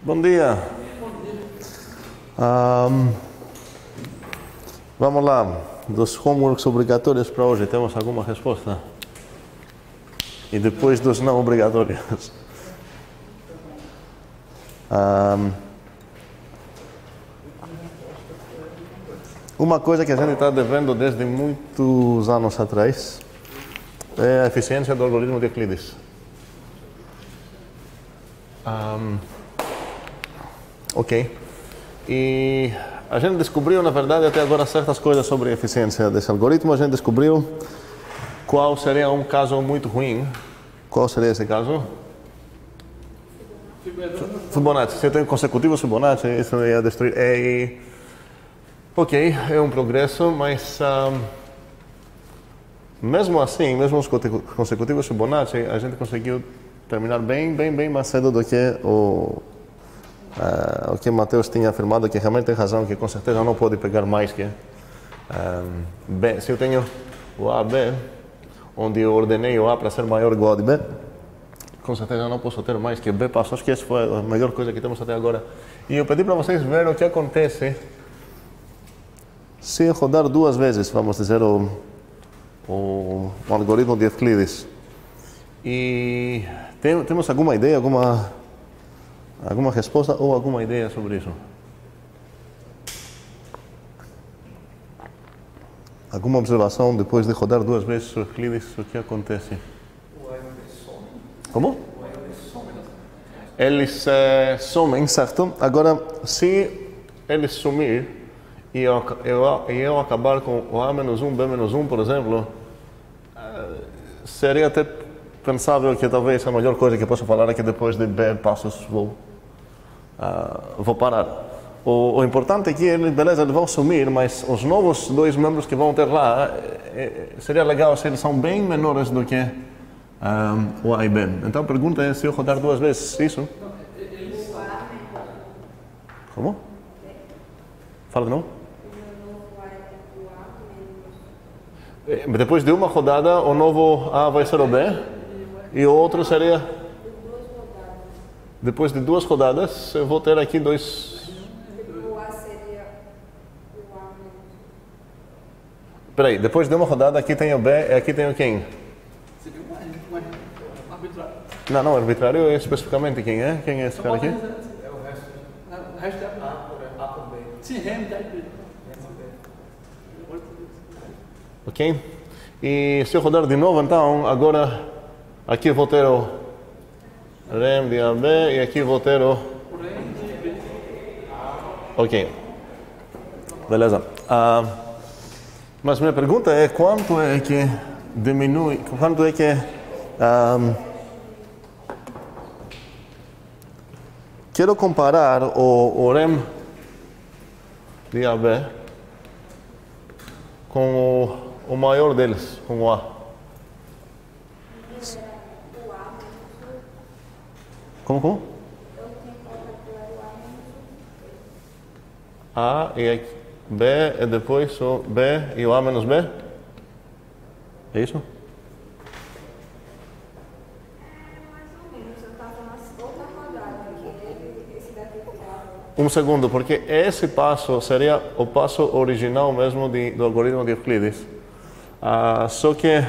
Bom dia. Vamos lá. Dos homeworks obrigatórios para hoje, temos alguma resposta? E depois dos não obrigatórios. Uma coisa que a gente está devendo desde muitos anos atrás é a eficiência do algoritmo de Euclides. Ok. E a gente descobriu, na verdade, até agora certas coisas sobre a eficiência desse algoritmo. A gente descobriu qual seria um caso muito ruim. Qual seria esse caso? Fibonacci. Se eu tenho consecutivos Fibonacci, isso ia destruir. Ok, é um progresso, mas mesmo assim, mesmo os consecutivos Fibonacci, a gente conseguiu terminar bem mais cedo do que o que Matheus tinha afirmado, que realmente tem razão, que com certeza não pode pegar mais que B. Se eu tenho o A, B, onde eu ordenei o A para ser maior ou igual de B, com certeza não posso ter mais que B passo. Acho que essa foi a melhor coisa que temos até agora. E eu pedi para vocês verem o que acontece se rodar duas vezes, vamos dizer, o algoritmo de Euclides. E temos alguma ideia, alguma resposta ou alguma ideia sobre isso? Alguma observação depois de rodar duas vezes o Euclides, o que acontece? Como? Eles somem, certo? Agora, se eles sumir e eu acabar com o A menos 1, B menos 1, por exemplo, seria até pensável que talvez a melhor coisa que eu posso falar é que depois de B passos vou parar. O importante é que eles vão sumir, mas os novos dois membros que vão ter lá, seria legal se eles são bem menores do que o A e B. Então a pergunta é se eu rodar duas vezes isso. Como? Fala de novo. Depois de uma rodada, o novo A vai ser o B e o outro seria... Depois de duas rodadas, eu vou ter aqui dois... O A seria o A menos... Peraí, depois de uma rodada, aqui tem o B e aqui tem o quem? Seria um arbitrário. Não, arbitrário é especificamente quem é? Quem é esse cara aqui? É o resto. O resto é A por B. Sim, rem da B. Ok? E se eu rodar de novo, então, agora aqui eu vou ter o rem de AB e aqui eu vou ter o... Ok. Beleza. Mas minha pergunta é quanto é que diminui, quanto é que... quero comparar o rem de AB com o maior deles, com o A. Como? A e B e depois o B e o A menos B? É isso? Um segundo, porque esse passo seria o passo original mesmo do algoritmo de Euclides. Só que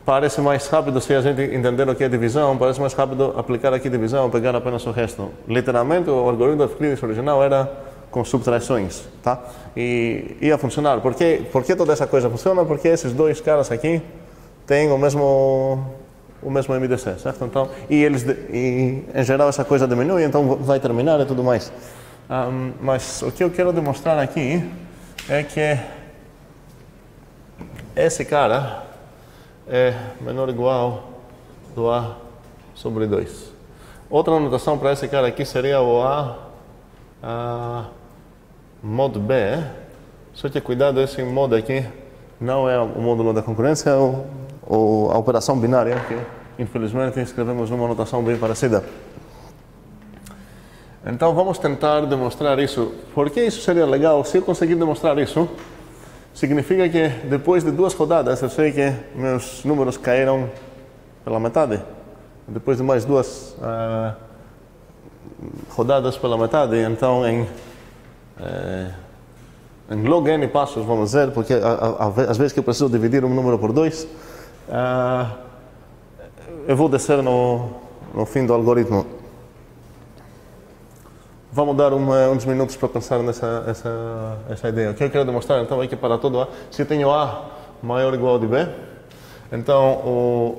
parece mais rápido, se a gente entender o que é divisão, parece mais rápido aplicar aqui divisão, pegar apenas o resto. Literalmente, o algoritmo de Euclides original era com subtrações, tá? E ia funcionar. Por que toda essa coisa funciona? Porque esses dois caras aqui têm o mesmo MDC, certo? Então, e em geral essa coisa diminui, então vai terminar e tudo mais. Mas o que eu quero demonstrar aqui é que esse cara é menor ou igual do A sobre 2. Outra anotação para esse cara aqui seria o A mod B. Só que cuidado, esse mod aqui não é o módulo da concorrência, é a operação binária, que infelizmente escrevemos numa notação bem parecida. Então vamos tentar demonstrar isso. Por que isso seria legal? Se eu conseguir demonstrar isso, significa que depois de duas rodadas, eu sei que meus números caíram pela metade. Depois de mais duas rodadas pela metade, então em log n passos, vamos dizer, porque às vezes que eu preciso dividir um número por 2, eu vou descer no fim do algoritmo. Vamos dar uns minutos para pensar essa ideia. O que eu quero demonstrar então é que para todo A, se eu tenho A maior ou igual de B, então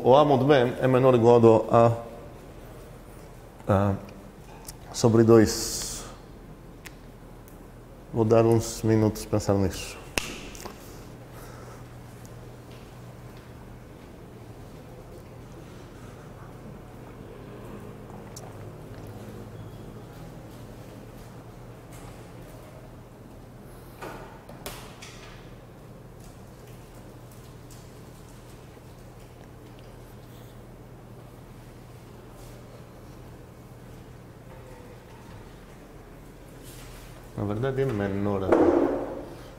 o A mod B é menor ou igual a sobre 2. Vou dar uns minutos para pensar nisso. Na verdade é menor.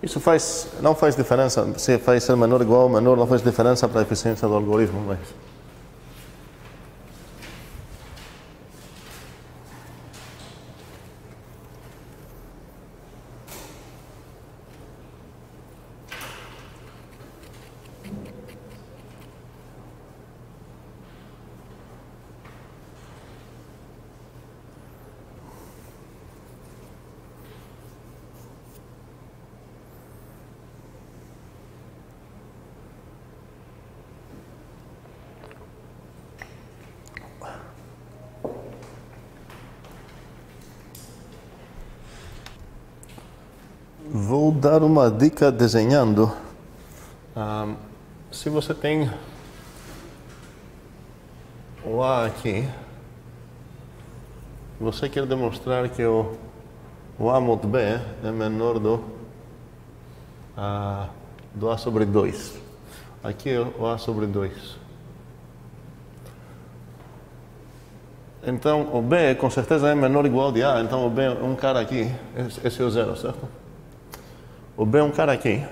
Isso não faz diferença. Se faz ser menor ou igual ou menor, não faz diferença para a eficiência do algoritmo. Mas... Vou dar uma dica desenhando. Se você tem o A aqui, você quer demonstrar que o A mod B é menor do A sobre 2. Aqui é o A sobre 2. Então o B com certeza é menor ou igual de A, então o B é um cara aqui, esse é o 0, certo? O B é um cara aqui.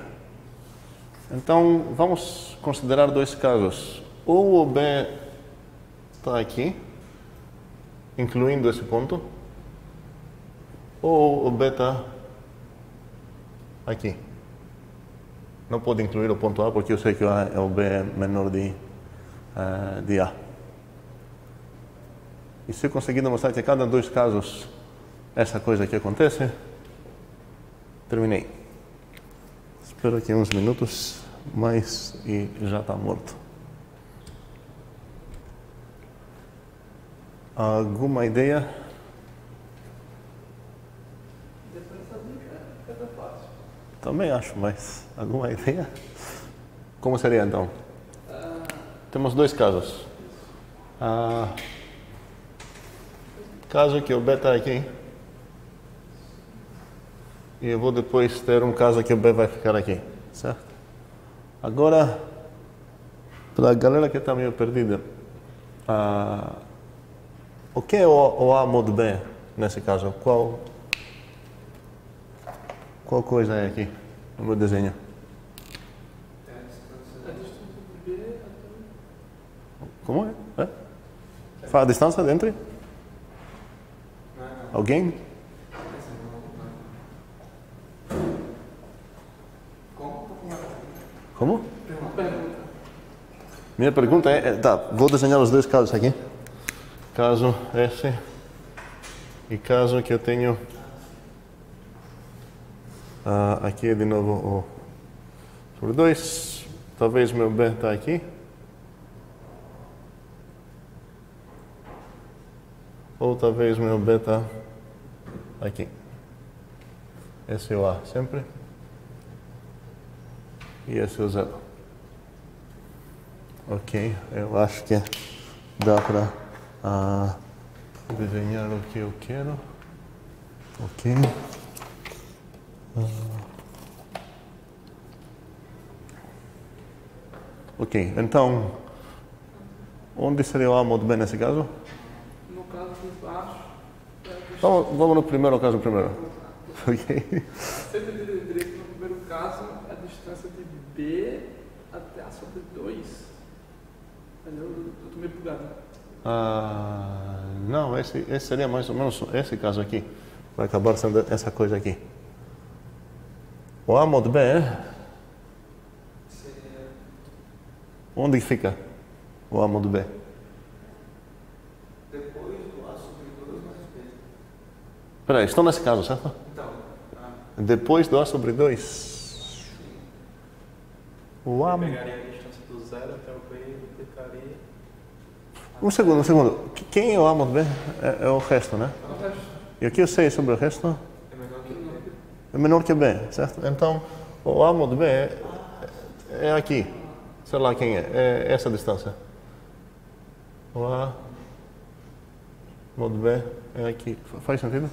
Então, vamos considerar dois casos. Ou o B está aqui, incluindo esse ponto, ou o B está aqui. Não pode incluir o ponto A, porque eu sei que o B é menor de A. E se eu conseguir demonstrar que a cada dois casos essa coisa aqui acontece, terminei. Espero aqui uns minutos, mas e já está morto. Alguma ideia? Depois dessa dica, fica fácil. Também acho, mas alguma ideia? Como seria então? Temos dois casos. Caso que o B está aqui. E eu vou depois ter um caso que o B vai ficar aqui, certo? Agora, para a galera que está meio perdida, o que é o A mod B nesse caso? Qual coisa é aqui no meu desenho? Como é? Fala a distância entre? Alguém? Como? Minha pergunta é, vou desenhar os dois casos aqui. Caso esse e caso que eu tenho aqui de novo o sobre 2. Talvez meu B está aqui. Ou talvez meu B está aqui. Esse é o A sempre. E esse é o 0. Ok, eu acho que dá para desenhar o que eu quero. Ok. Ok, então, onde seria o A mod B nesse caso? No caso de baixo. Vamos no primeiro caso primeiro. Ok. Você entendeu direito no primeiro caso, a distância de B até A sobre 2. Eu tô meio bugado. Não, esse seria mais ou menos esse caso aqui. Vai acabar sendo essa coisa aqui. O A mod B, onde fica o A mod B? Depois do A sobre 2 mais B. Espera aí, estou nesse caso, certo? Então, Depois do A sobre 2. O A... Eu pegaria a distância do 0 até o B e duplicaria. Um segundo. Quem é o A mod B? É o resto, né? E o que eu sei sobre o resto? É menor que B. É menor que B, certo? Então, o A mod B é aqui. Sei lá quem é. É essa distância. O A mod B é aqui. Faz sentido?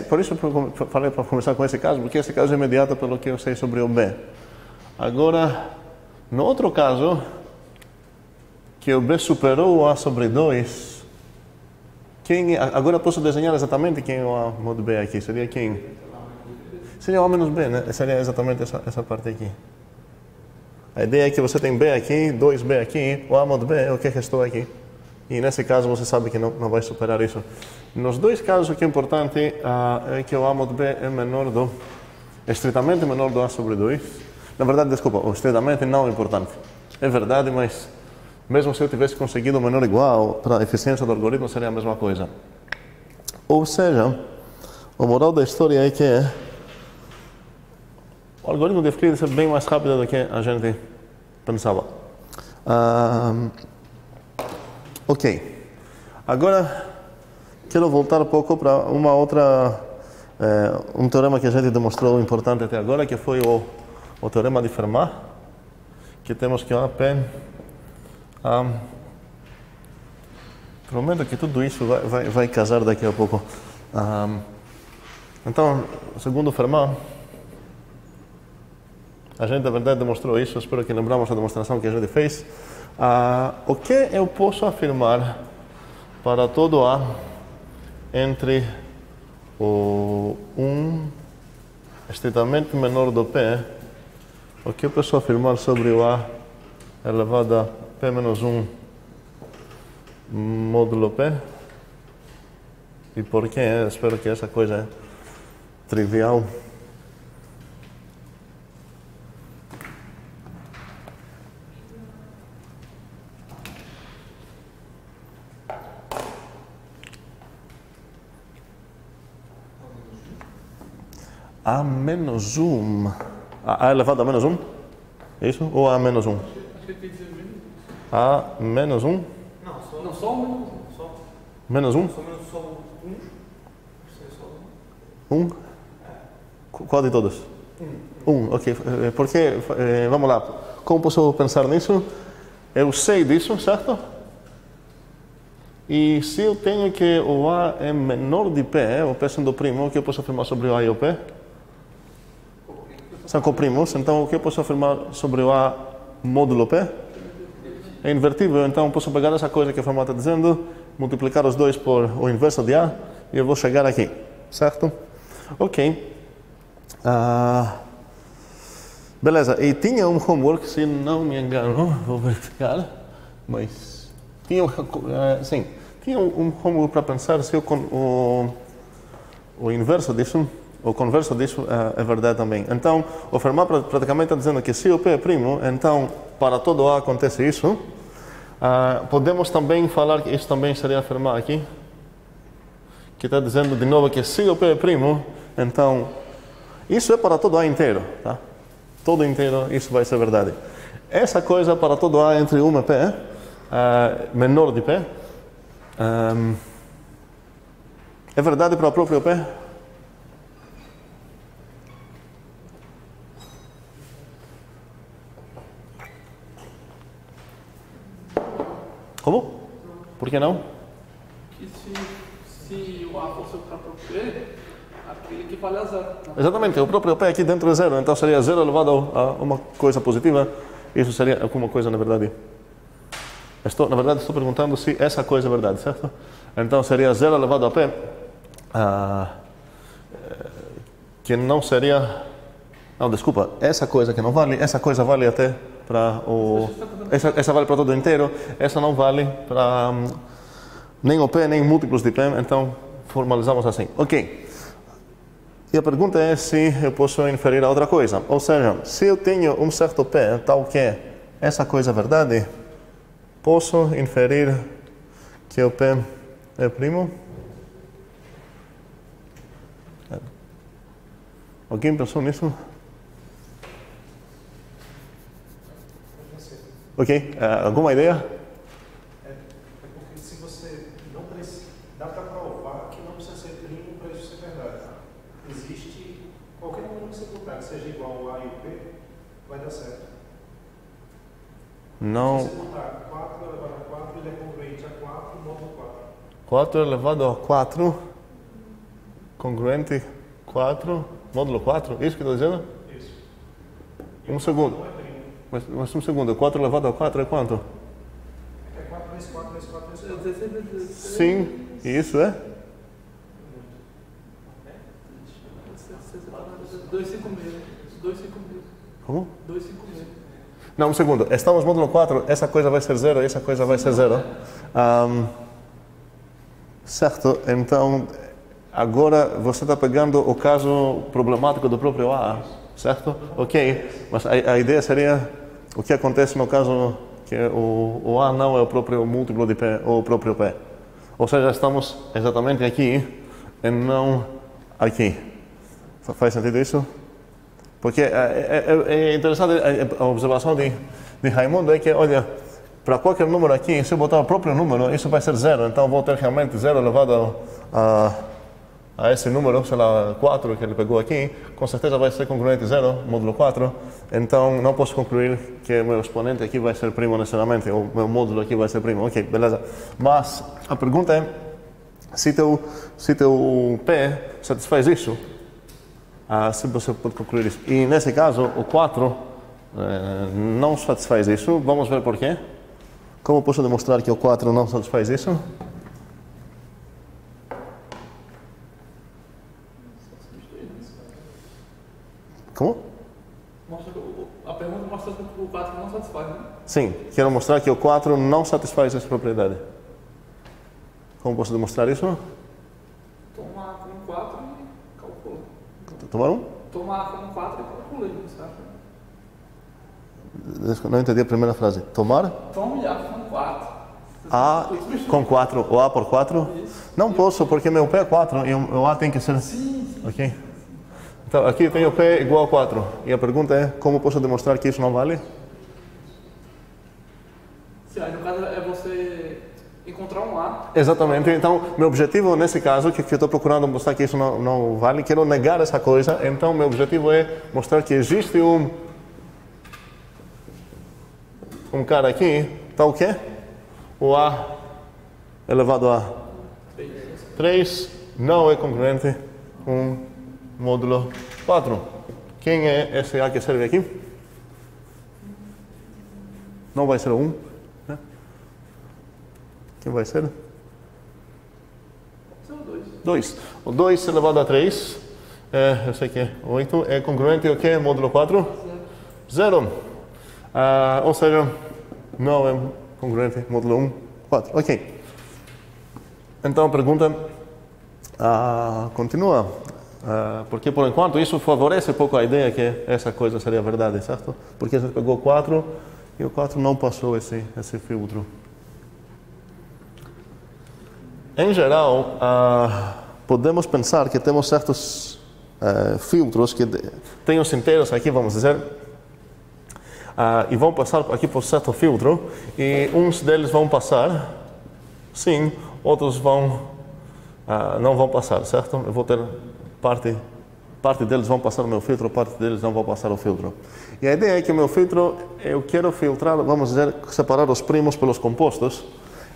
Por isso eu falei para começar com esse caso, porque esse caso é imediato pelo que eu sei sobre o B. Agora, no outro caso, que o B superou o A sobre 2, agora posso desenhar exatamente quem é o A mod B aqui. Seria quem? Seria o A menos B, né? Seria exatamente essa parte aqui. A ideia é que você tem B aqui, 2B aqui, o A mod B é o que restou aqui. E nesse caso você sabe que não vai superar isso. Nos dois casos o que é importante é que o A mod B é estritamente menor do A sobre 2. Na verdade, desculpa, o estritamente não é importante. É verdade, mas mesmo se eu tivesse conseguido o menor igual, para a eficiência do algoritmo seria a mesma coisa. Ou seja, o moral da história é que o algoritmo de Euclides é bem mais rápido do que a gente pensava. Ok. Agora, quero voltar um pouco para uma outra, um teorema que a gente demonstrou importante até agora, que foi o teorema de Fermat, que temos que o AP... prometo que tudo isso vai casar daqui a pouco. Então, segundo Fermat, a gente, na verdade, demonstrou isso. Espero que lembramos a demonstração que a gente fez. O que eu posso afirmar para todo A entre o 1 estritamente menor do P? O que eu posso afirmar sobre o A elevado a P menos 1 módulo P? E por quê? Espero que essa coisa é trivial. A menos 1. A elevado a menos 1? É isso? Ou A menos 1? acho que ele quer dizer menos. A menos 1? Não, só um menos. Só. Menos 1? Só menos só um. Só um. 1? Qual de todos? 1, ok. Porque, vamos lá, como posso pensar nisso? Eu sei disso, certo? E se eu tenho que o A é menor de P, o P sendo primo, o que eu posso afirmar sobre o A e o P? São coprimos, então o que eu posso afirmar sobre o A módulo P? É invertível, então posso pegar essa coisa que a Fermat está dizendo, multiplicar os dois por o inverso de A, e eu vou chegar aqui, certo? Ok. Beleza, e tinha um homework, se não me engano, vou verificar, mas tinha um homework para pensar se o inverso disso, o converso disso é verdade também. Então, o Fermat praticamente está dizendo que se o P é primo, então para todo A acontece isso. Podemos também falar que isso também seria Fermat aqui, que está dizendo de novo que se o P é primo, então isso é para todo A inteiro, tá? Todo inteiro, isso vai ser verdade. Essa coisa para todo A entre 1 e P, menor de P, é verdade para o próprio P? Como? Por que não? Que se o A fosse o próprio P, aquele equivale a 0. Exatamente, o próprio P aqui dentro é 0, então seria 0 elevado a uma coisa positiva. Isso seria alguma coisa, na verdade. Na verdade, estou perguntando se essa coisa é verdade, certo? Então seria 0 elevado a P, que não seria... Não, desculpa, essa coisa que não vale, essa coisa vale até para o... Essa vale para todo inteiro, essa não vale para nem OP, nem múltiplos de P, então formalizamos assim. Ok. E a pergunta é se eu posso inferir a outra coisa. Ou seja, se eu tenho um certo P, tal que essa coisa é verdade, posso inferir que o P é primo? Alguém pensou nisso? Ok, alguma ideia? É porque se você não precisa, dá para provar que não precisa ser primo para isso ser verdade. Existe qualquer número que você botar que seja igual ao A e o P, vai dar certo. Não. Se você botar 4 elevado a 4, ele é congruente a 4 módulo 4. 4 elevado a 4, congruente 4, módulo 4, isso que estou dizendo? Isso. Um segundo. Não é primo. Mas um segundo, 4 elevado a 4 é quanto? É 4 vezes 4 vezes 4 vezes 4. Sim, e isso é? 256. 256. Como? 256. Não, um segundo. Estamos no módulo 4, essa coisa vai ser 0, essa coisa vai ser 0. Certo, então agora você está pegando o caso problemático do próprio A, certo? Ok, mas a ideia seria o que acontece no caso que o A não é o próprio múltiplo de P ou o próprio P. Ou seja, estamos exatamente aqui e não aqui. Faz sentido isso? Porque é interessante a observação de Raimundo é que, olha, para qualquer número aqui, se eu botar o próprio número, isso vai ser 0. Então vou ter realmente 0 elevado a esse número, sei lá, 4 que ele pegou aqui. Com certeza vai ser congruente 0, módulo 4. Então não posso concluir que meu exponente aqui vai ser primo necessariamente, ou meu módulo aqui vai ser primo. Ok, beleza. Mas a pergunta é, se teu P satisfaz isso, se você pode concluir isso. E nesse caso, o 4 não satisfaz isso. Vamos ver por quê. Como posso demonstrar que o 4 não satisfaz isso? Como? A pergunta mostra que o 4 não satisfaz, né? Sim, quero mostrar que o 4 não satisfaz essa propriedade. Como posso demonstrar isso? Toma A como 4 e calcula. Tomar um? Toma A como 4 e calcula, certo? Não entendi a primeira frase. Tomar? Tome A como 4. A com 4, ou A por 4? Isso. Não posso, porque meu P é 4 e o A tem que ser... Sim. Ok. Então, aqui eu tenho P igual a 4. E a pergunta é, como posso demonstrar que isso não vale? Sim, aí no caso é você encontrar um A. Exatamente. Então, meu objetivo nesse caso, que eu estou procurando mostrar que isso não vale, quero negar essa coisa. Então, meu objetivo é mostrar que existe um cara aqui, tal que o A elevado a 3 não é congruente com módulo 4. Quem é esse A que serve aqui? Não vai ser o 1. Né? Quem vai ser? São 2. 2. O 2 elevado a 3, eu sei que é 8, é congruente o que? Módulo 4? 0. Ou seja, não é congruente módulo 1, 4. Ok. Então a pergunta continua. Porque por enquanto isso favorece pouco a ideia que essa coisa seria verdade, certo? Porque a gente pegou 4 e o 4 não passou esse filtro. Em geral, podemos pensar que temos certos filtros que têm os inteiros aqui, vamos dizer, e vão passar aqui por certo filtro, e uns deles vão passar, sim, outros não vão passar, certo? Eu vou ter parte deles vão passar o meu filtro, parte deles não vão passar o filtro. E a ideia é que o meu filtro, eu quero filtrar, vamos dizer, separar os primos pelos compostos.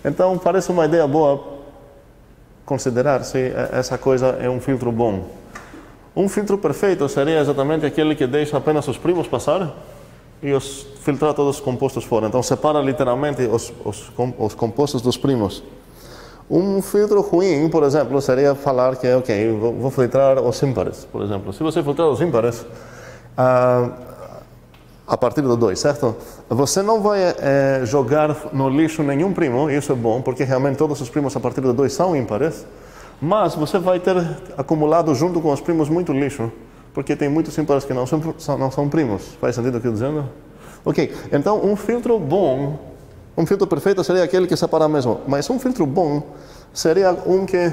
Então, parece uma ideia boa considerar se essa coisa é um filtro bom. Um filtro perfeito seria exatamente aquele que deixa apenas os primos passar e filtrar todos os compostos fora. Então, separa literalmente os compostos dos primos. Um filtro ruim, por exemplo, seria falar que, ok, vou filtrar os ímpares, por exemplo. Se você filtrar os ímpares, a partir do 2, certo? Você não vai jogar no lixo nenhum primo, isso é bom, porque realmente todos os primos a partir do 2 são ímpares, mas você vai ter acumulado junto com os primos muito lixo, porque tem muitos ímpares que não são primos. Faz sentido o que eu estou dizendo? Ok, então um filtro bom, um filtro perfeito seria aquele que separa mesmo, mas um filtro bom seria um que,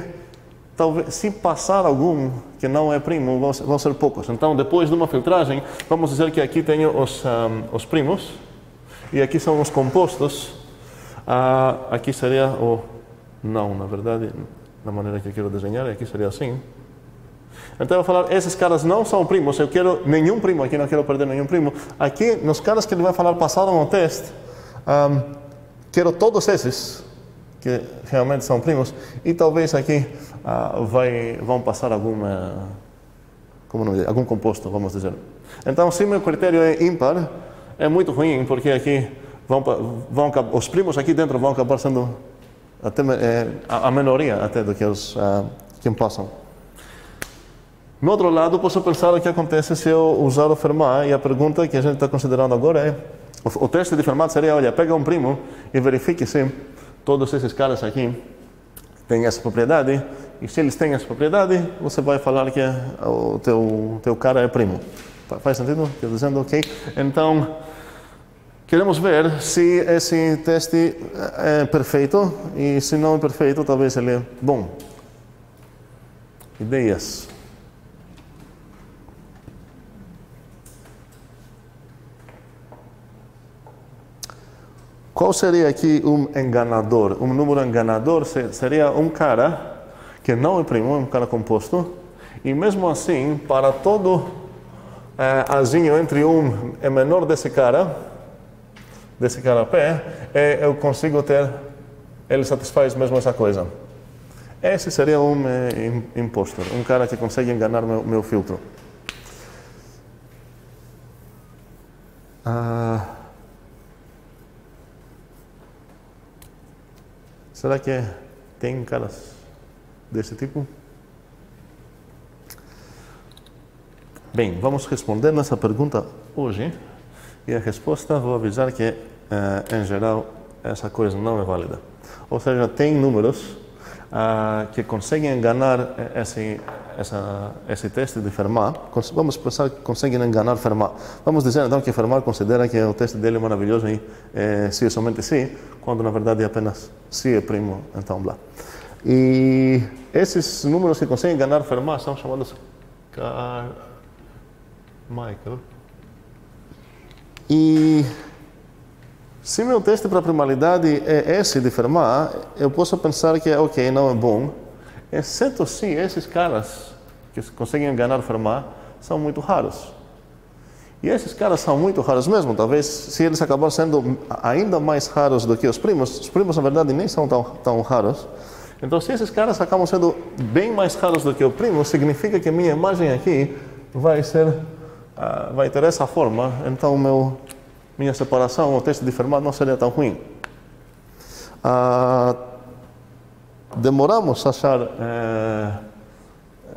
talvez, se passar algum que não é primo, vão ser poucos. Então, depois de uma filtragem, vamos dizer que aqui tenho os primos e aqui são os compostos. Aqui seria o não, na verdade, da maneira que eu quero desenhar, aqui seria assim. Então, eu vou falar, esses caras não são primos, eu quero nenhum primo aqui, não quero perder nenhum primo. Aqui, nos caras que ele vai falar passaram o teste, quero todos esses que realmente são primos, e talvez aqui vão passar algum composto, vamos dizer. Então, se meu critério é ímpar, é muito ruim, porque aqui os primos aqui dentro vão acabar sendo até, a minoria até do que os que passam. No outro lado, posso pensar o que acontece se eu usar o Fermat, e a pergunta que a gente está considerando agora é, o teste de Fermat seria, olha, pega um primo e verifique se todos esses caras aqui têm essa propriedade, e se eles têm essa propriedade, você vai falar que o teu cara é primo. Faz sentido? Estou dizendo, ok? Então, queremos ver se esse teste é perfeito, e se não é perfeito, talvez ele é bom. Ideias. Qual seria aqui um enganador? Um número enganador seria um cara que não é primo, é um cara composto, e mesmo assim, para todo azinho entre é menor desse cara P, eu consigo ter, ele satisfaz mesmo essa coisa. Esse seria um impostor, um cara que consegue enganar meu filtro. Será que tem caras desse tipo? Bem, vamos responder nessa pergunta hoje. E a resposta, vou avisar que, em geral, essa coisa não é válida. Ou seja, tem números que conseguem enganar esse teste de Fermat. Vamos pensar que conseguem enganar Fermat. Vamos dizer então que Fermat considera que o teste dele é maravilhoso e se é somente si, quando na verdade é apenas si é primo, então blá. E esses números que conseguem enganar Fermat são chamados Carmichael. E se meu teste para primalidade é esse de Fermat, eu posso pensar que, ok, não é bom, exceto se esses caras que conseguem enganar Fermat são muito raros. E esses caras são muito raros mesmo, talvez se eles acabarem sendo ainda mais raros do que os primos na verdade nem são tão raros. Então, se esses caras acabam sendo bem mais raros do que o primo, significa que a minha imagem aqui vai ter essa forma, então minha separação, o teste de Fermat não seria tão ruim. Demoramos a achar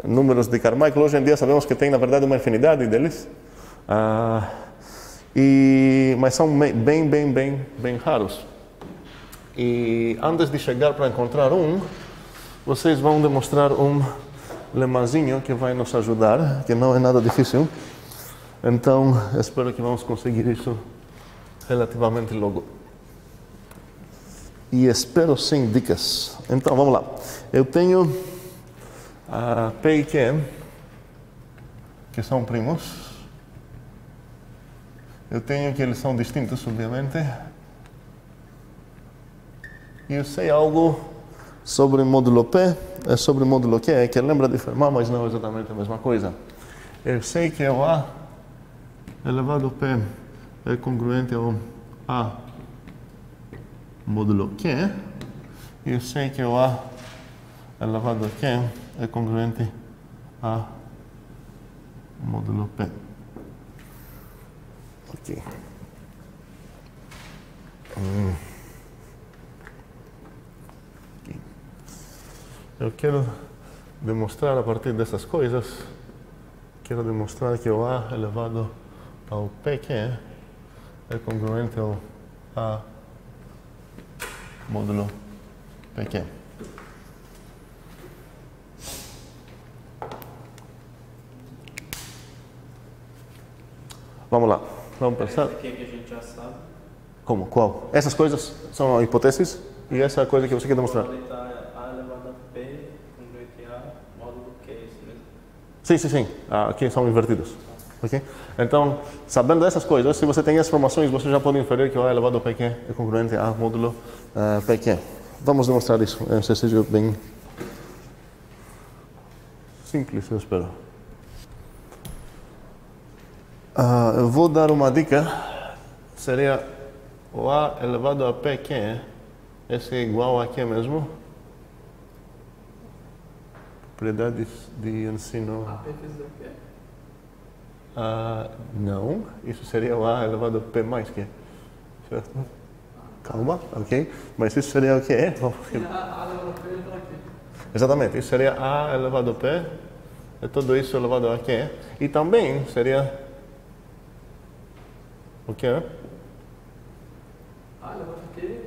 números de Carmichael. Hoje em dia sabemos que tem, na verdade, uma infinidade deles. Mas são bem raros. E antes de chegar para encontrar vocês vão demonstrar um lemazinho que vai nos ajudar, que não é nada difícil. Então, espero que vamos conseguir isso relativamente logo. E espero sem dicas. Então, vamos lá. Eu tenho P e Q, que são primos. Eu tenho que eles são distintos, obviamente. E eu sei algo sobre o módulo P, sobre o módulo Q, que lembra de Fermat, mas não é exatamente a mesma coisa. Eu sei que o A elevado a P é congruente ao A módulo Q. E eu sei que o A elevado a Q é congruente a módulo P. Ok. Eu quero demonstrar a partir dessas coisas, quero demonstrar que o A elevado ao PQ é congruente ao A módulo PQ. Vamos lá, vamos pensar. Esse aqui é que a gente já sabe. Como? Qual? Essas coisas são hipóteses e essa é a coisa que você quer demonstrar. A elevado a P congruente a módulo Q, é isso mesmo? Sim, sim, sim. Aqui são invertidos. Okay? Então, sabendo dessas coisas, se você tem essas informações, você já pode inferir que o A elevado a PQ é congruente a módulo PQ. Vamos demonstrar isso. É um exercício bem simples, eu espero. Eu vou dar uma dica. Seria o A elevado a PQ. Esse é igual a Q mesmo. Propriedades de ensino. AP vezes o quê? Não, isso seria o A elevado a P mais Q. Certo? Calma, ok? Mas isso seria o quê? A elevado a P elevado a Q. Exatamente, isso seria A elevado a P. É tudo isso elevado a Q. E também seria o quê? A elevado a Q.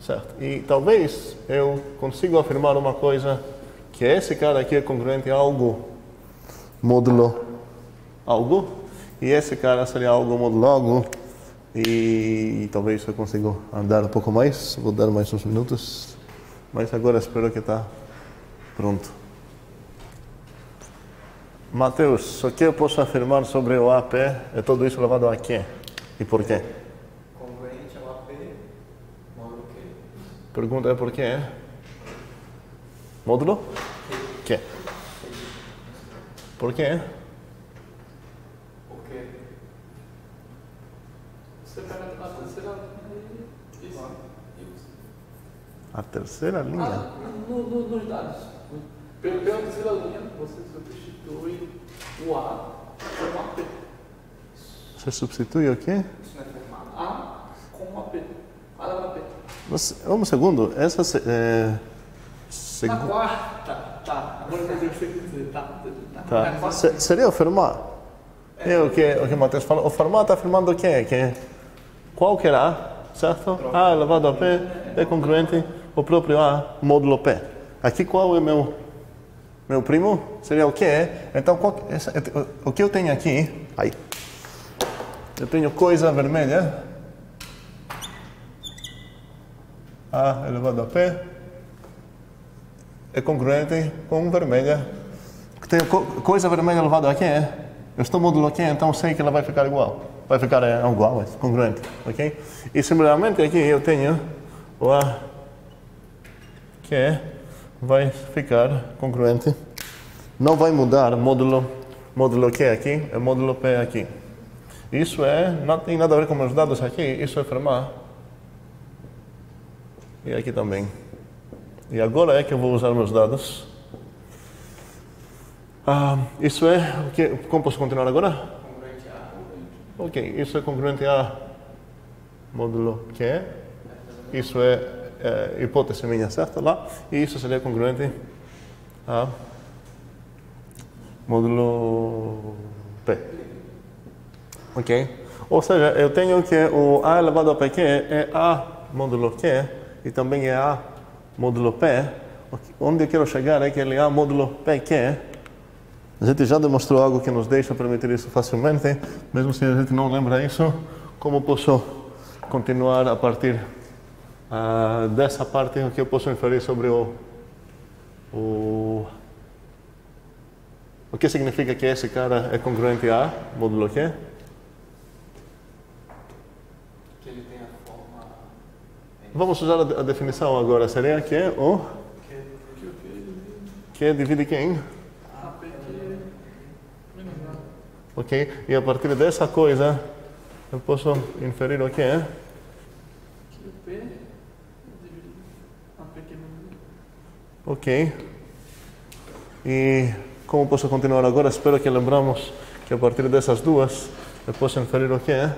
Certo. E talvez eu consiga afirmar uma coisa, que esse cara aqui é congruente a algo módulo algo, e esse cara seria algo módulo algo, e talvez eu consiga andar um pouco mais, vou dar mais uns minutos, mas agora espero que está pronto. Mateus, o que eu posso afirmar sobre o AP é tudo isso elevado a quê? E por quê? Congruente ao AP módulo Q. Pergunta é por quê? Módulo? Quê? Por quê? Porque Você pega a terceira linha e isso. A terceira linha? Nos dados. Pela terceira linha, você substitui o A com AP. Você substitui o quê? isso não é formado. A com AP. A elevado a P. Um segundo, essa Na quarta. Tá. Agora eu entendi o que você quer dizer. tá. Na quarta. Seria o Fermat? É o que o Matheus falou. O Fermat está afirmando o quê? Que qualquer A, certo? A elevado a P é congruente ao próprio A módulo P. Aqui qual é meu primo? Seria o quê? Então, o que eu tenho aqui? Aí. Eu tenho coisa vermelha. A elevado a P é congruente com vermelha. Tenho coisa vermelha elevado a Q. Eu estou módulo Q, então sei que ela vai ficar igual. Vai ficar igual, é congruente. Ok? E similarmente aqui eu tenho o A que vai ficar congruente. Não vai mudar módulo Q aqui, é módulo P aqui. Isso não tem nada a ver com meus dados aqui, isso é Fermat. E aqui também. E agora é que eu vou usar meus dados. Isso é o que? Como posso continuar agora? Congruente a. Ok, isso é congruente a módulo Q. Isso é hipótese minha, certo? Lá. E isso seria congruente a módulo P. Ok? Ou seja, eu tenho que o A elevado a PQ é A módulo Q e também é A módulo P. Onde eu quero chegar é que ele é A módulo PQ. A gente já demonstrou algo que nos deixa permitir isso facilmente, mesmo se a gente não lembra isso. Como posso continuar a partir dessa parte, o que eu posso inferir sobre o que significa que esse cara é congruente a módulo Q? Que ele tem a forma. Vamos usar a definição agora. Seria que o Q divide quem? AP que menos A. Ok? E a partir dessa coisa, eu posso inferir o quê? Que o P divide AP que menos A. Ok. E como posso continuar agora? Espero que lembramos que a partir dessas duas eu posso inferir o quê?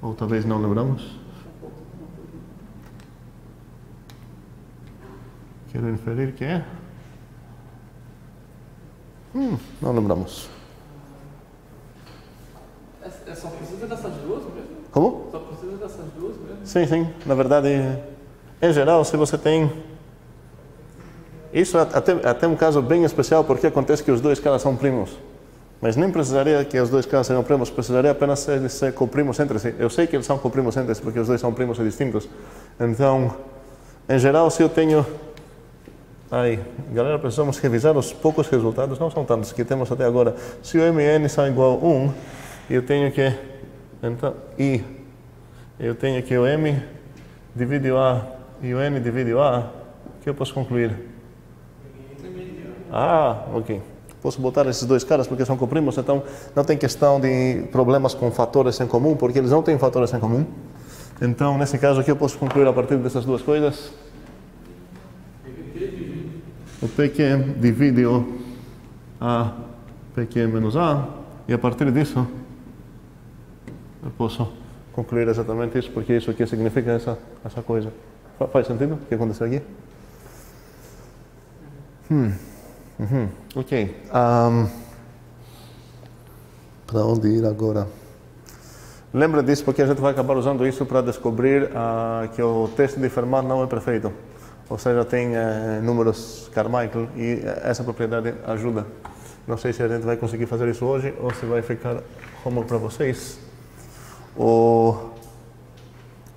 Ou talvez não lembramos? Quero inferir que Não lembramos. Só precisa dessas duas mesmo? Como? Só precisa dessas duas mesmo? Sim, sim. Na verdade, em geral, se você tem... Isso é até um caso bem especial, porque acontece que os dois caras são primos. Mas nem precisaria que os dois caras sejam primos, precisaria apenas eles ser coprimos entre si. Eu sei que eles são coprimos entre si, porque os dois são primos e distintos. Então, em geral, se eu tenho... Aí, galera, precisamos revisar os poucos resultados, não são tantos que temos até agora. Se o m e n são igual a 1, eu tenho que... Então, eu tenho que o m divide o a e o n divide o a, o que eu posso concluir? Ok. Posso botar esses dois caras porque são coprimos, então não tem questão de problemas com fatores em comum, porque eles não têm fatores em comum. Então, nesse caso aqui, eu posso concluir a partir dessas duas coisas. O PQ divide o A PQ menos A, e a partir disso eu posso concluir exatamente isso, porque isso aqui significa essa coisa. Faz sentido o que aconteceu aqui? Ok. Para onde ir agora? Lembra disso, porque a gente vai acabar usando isso para descobrir que o teste de Fermat não é perfeito. Ou seja, tem números Carmichael e essa propriedade ajuda. Não sei se a gente vai conseguir fazer isso hoje ou se vai ficar como para vocês.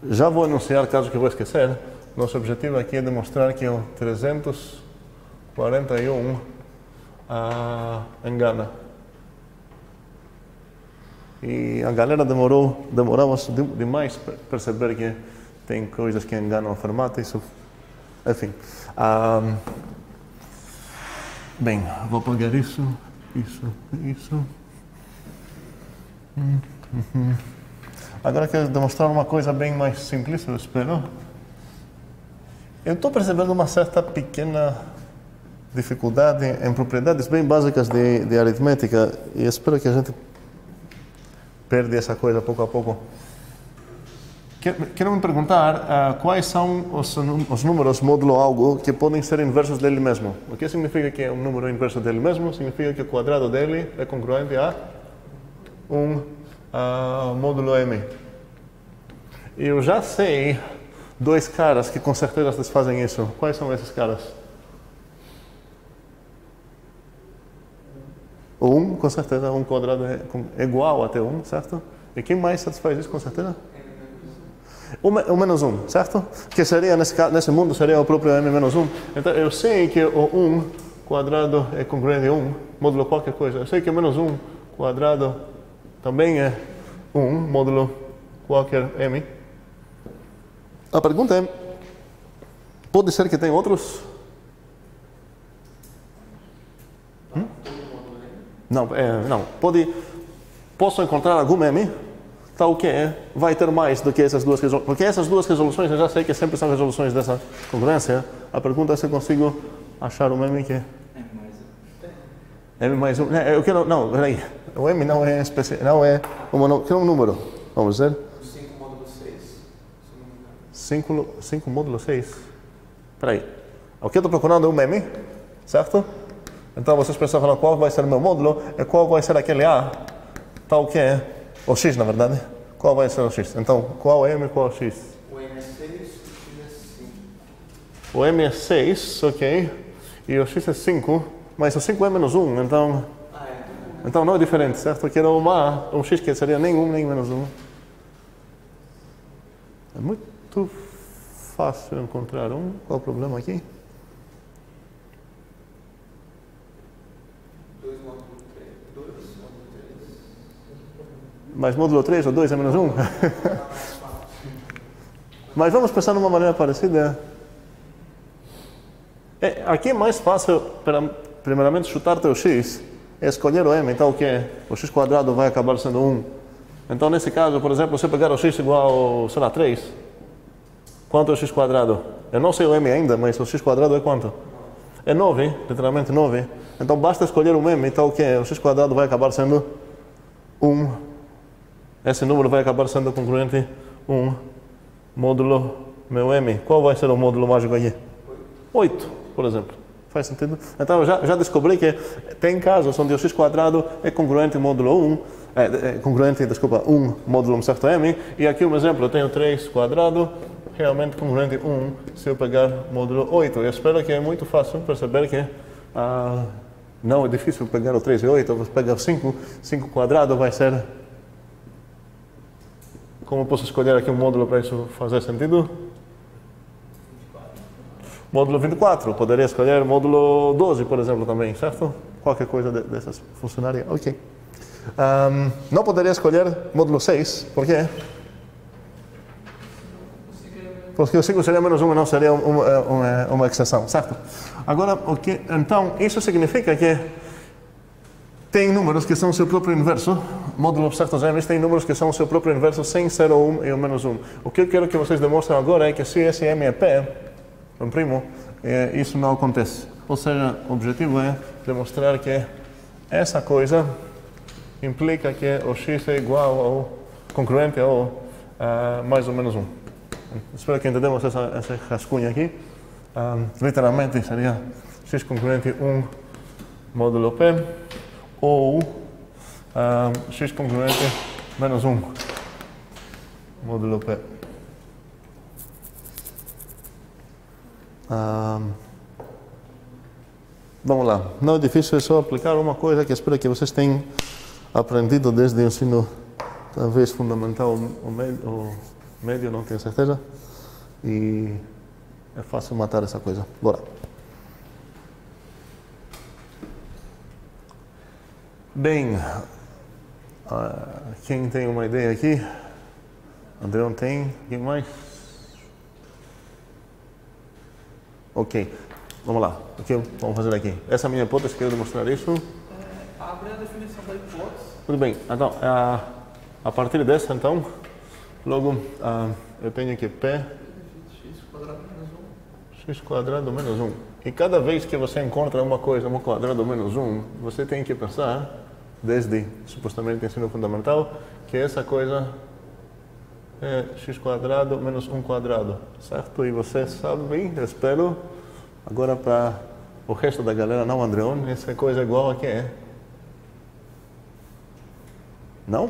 Já vou anunciar, caso que eu vou esquecer. Nosso objetivo aqui é demonstrar que o 341 engana. E a galera demoramos demais para perceber que tem coisas que enganam o Fermat. Isso, enfim. Bem, vou apagar isso. Agora quero demonstrar uma coisa bem mais simples, eu espero. Eu estou percebendo uma certa pequena dificuldade em propriedades bem básicas de aritmética e espero que a gente perde essa coisa pouco a pouco. Quero me perguntar quais são os números módulo algo que podem ser inversos dele mesmo. O que significa que é um número inverso dele mesmo? Significa que o quadrado dele é congruente a módulo m. E eu já sei dois caras que com certeza fazem isso. Quais são esses caras? O 1, com certeza, 1 quadrado é igual até 1, certo? E quem mais satisfaz isso com certeza? O menos 1, certo? Que seria, nesse mundo, seria o próprio m menos 1. Então, eu sei que o 1 quadrado é congruente a 1, módulo qualquer coisa. Eu sei que o menos 1 quadrado também é 1, módulo qualquer m. A pergunta é, pode ser que tenha outros? Não, posso encontrar algum m tal que vai ter mais do que essas duas resoluções. Porque essas duas resoluções eu já sei que sempre são resoluções dessa congruência. A pergunta é se eu consigo achar um m que é m mais 1. Não, peraí. O m não é especial, não é um número. Vamos ver. 5 módulo 6. 5 módulo 6. Peraí. O que eu estou procurando é um m, certo? Então vocês pensam falando qual vai ser o meu módulo e qual vai ser aquele a, tal que é o x, na verdade. Qual vai ser o x? Então, qual é m e qual é o x? O m é 6 e o x é 5. O m é 6, ok. E o x é 5, mas o 5 é menos 1, então... Então não é diferente, certo? Que era um x que seria nem 1 nem menos 1. É muito fácil encontrar um. Qual é o problema aqui? 2 módulo 3. 2 módulo 3. Mas módulo 3 ou 2 é menos 1? Mas vamos pensar numa maneira parecida. Aqui é mais fácil, primeiramente, chutar teu x. É escolher o m, então o que é? O x quadrado vai acabar sendo 1. Então, nesse caso, por exemplo, se eu pegar o x igual, sei lá, 3, quanto é o x quadrado? Eu não sei o m ainda, mas o x quadrado é quanto? É 9, literalmente 9. Então, basta escolher um m, então o que é? O x quadrado vai acabar sendo 1. Esse número vai acabar sendo congruente 1 módulo meu m. Qual vai ser o módulo mágico aqui? 8, por exemplo. Faz sentido? Então, já descobri que tem casos onde o x² é congruente módulo 1, congruente, desculpa, 1 módulo um certo m, e aqui um exemplo, eu tenho 3² realmente congruente 1 se eu pegar módulo 8. Eu espero que é muito fácil perceber que não é difícil pegar o 3 e 8, eu vou pegar o 5, 5² vai ser... Como posso escolher aqui um módulo para isso fazer sentido? Módulo 24, poderia escolher módulo 12, por exemplo, também, certo? Qualquer coisa dessas funcionaria. Ok. Não poderia escolher módulo 6, por quê? Porque o 5 seria menos 1 e não seria uma exceção, certo? Agora, então, isso significa que tem números que são o seu próprio inverso, módulos certos m tem números que são o seu próprio inverso sem ser o 1 e o menos 1. O que eu quero que vocês demonstrem agora é que se esse m é p, um primo, isso não acontece. Ou seja, o objetivo é demonstrar que essa coisa implica que o x é igual ao congruente ao mais ou menos 1. Espero que entendamos essa rascunha aqui. Literalmente seria x congruente 1 módulo p ou x congruente menos 1 módulo p. Vamos lá, não é difícil, é só aplicar uma coisa que espero que vocês tenham aprendido desde o ensino, talvez fundamental ou médio, não tenho certeza, e é fácil matar essa coisa. Bora. Bem, quem tem uma ideia aqui? André tem? Quem mais? Ok, vamos lá. O que vamos fazer aqui? Essa é a minha hipótese, quero demonstrar isso. Abre a definição da hipótese. Tudo bem, então, a partir dessa, então, logo eu tenho que p x² menos 1. E cada vez que você encontra uma coisa, um quadrado menos 1, você tem que pensar, desde supostamente ensino fundamental, que essa coisa é x² menos 1², certo? E você sabe, eu espero, agora para o resto da galera não Andreon, essa coisa é igual a que é? Não?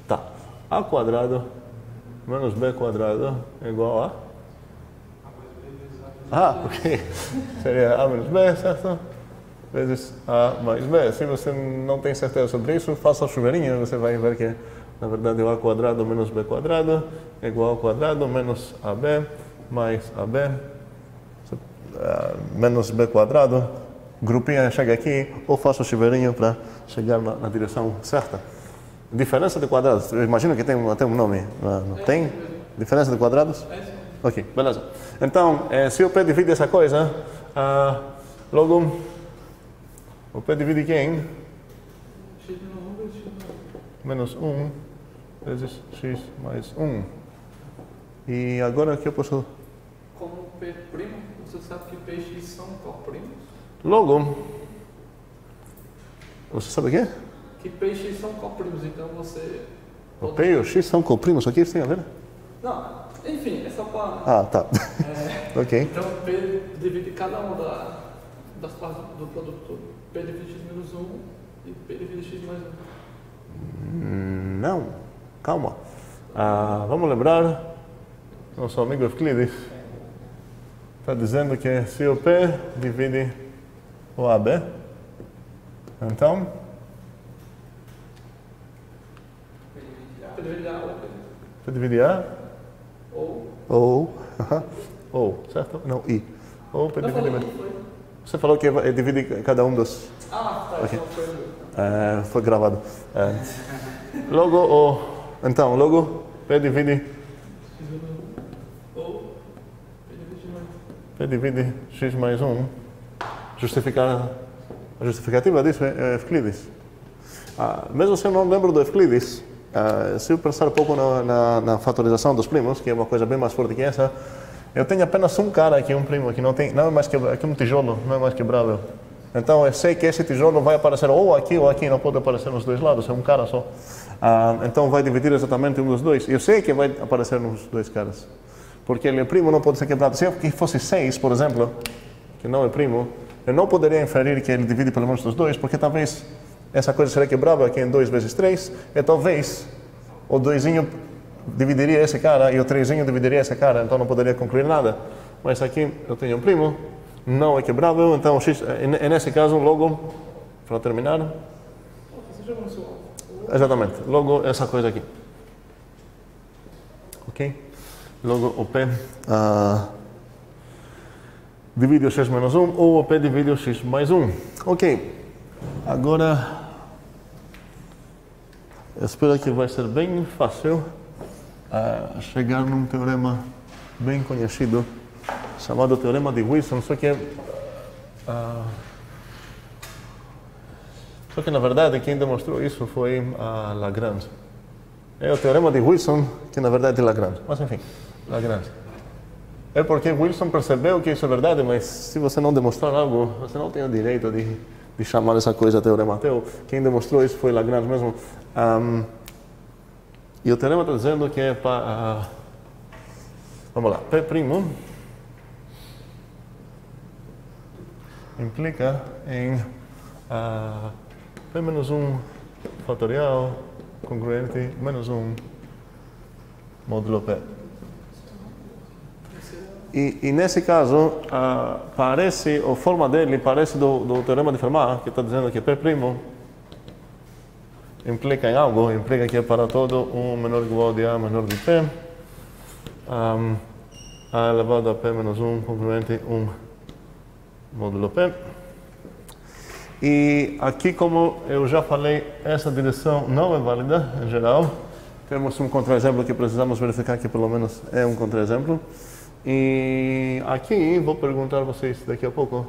Tá. A² menos B² é igual a? Ok. Seria A menos B, certo? Vezes A mais B. Se você não tem certeza sobre isso, faça o chuveirinho, você vai ver que na verdade, o A² menos B² é igual ao quadrado menos AB mais AB menos B². Grupinha chega aqui, ou faço o chuveirinho para chegar na direção certa. Diferença de quadrados. Eu imagino que tem até um nome. Não tem? Diferença de quadrados? Ok, beleza. Então, se o P divide essa coisa, logo, o P divide quem? Menos 1 vezes x mais 1. E agora que eu posso... Como P', você sabe que P e X são coprimos? Logo, você sabe o quê? Que P e X são coprimos, então você... O P e o X são coprimos, o que isso tem a ver? Não, enfim, é só para... Ah, tá. Ok. Então P divide cada uma das partes do produto todo. P divide X menos 1 e P divide X mais 1. Não, calma. Vamos lembrar, nosso amigo Euclides está dizendo que se o P divide o AB, então P divide A ou, certo? Não, I. Ou P divide B. Você falou que divide cada um dos... Tá, okay. Foi gravado. Logo, então, logo, P divide... P divide X mais 1. A justificativa disso é Euclides. Mesmo se eu não lembro do Euclides, se eu pensar um pouco na fatorização dos primos, que é uma coisa bem mais forte que essa, eu tenho apenas um cara aqui, um primo, que não é mais quebrável, aqui um tijolo, não é mais quebrável. Então eu sei que esse tijolo vai aparecer ou aqui, não pode aparecer nos dois lados, é um cara só. Então vai dividir exatamente um dos dois. Eu sei que vai aparecer nos dois caras, porque ele é primo, não pode ser quebrado. Se fosse 6, por exemplo, que não é primo, eu não poderia inferir que ele divide pelo menos dos 2, porque talvez essa coisa seria quebrada aqui em 2 vezes 3, e talvez o 2zinho dividiria esse cara e o 3zinho dividiria esse cara, então não poderia concluir nada. Mas aqui eu tenho um primo, não é quebrável, então x, nesse caso, logo, para terminar, Você já mencionou. exatamente, logo essa coisa aqui. Ok? Logo o P divide o x menos 1 ou o P divide o x mais 1. Ok, agora eu espero que vai ser bem fácil chegar num teorema bem conhecido chamado Teorema de Wilson, só que na verdade quem demonstrou isso foi Lagrange. É o Teorema de Wilson, que na verdade é Lagrange, mas enfim, Lagrange. É porque Wilson percebeu que isso é verdade, mas se você não demonstrar algo, você não tem o direito de chamar essa coisa teorema teu. Quem demonstrou isso foi Lagrange mesmo. E o teorema está dizendo que é para... vamos lá, P' implica em P menos 1 fatorial congruente menos 1 módulo P. E nesse caso, parece, a forma dele parece do teorema de Fermat, que está dizendo que P' implica em algo, implica que é para todo 1 menor ou igual de A menor de P, A elevado a P menos 1 congruente 1 módulo P. E aqui, como eu já falei, essa direção não é válida em geral. Temos um contra-exemplo que precisamos verificar que pelo menos é um contra-exemplo. E aqui vou perguntar a vocês daqui a pouco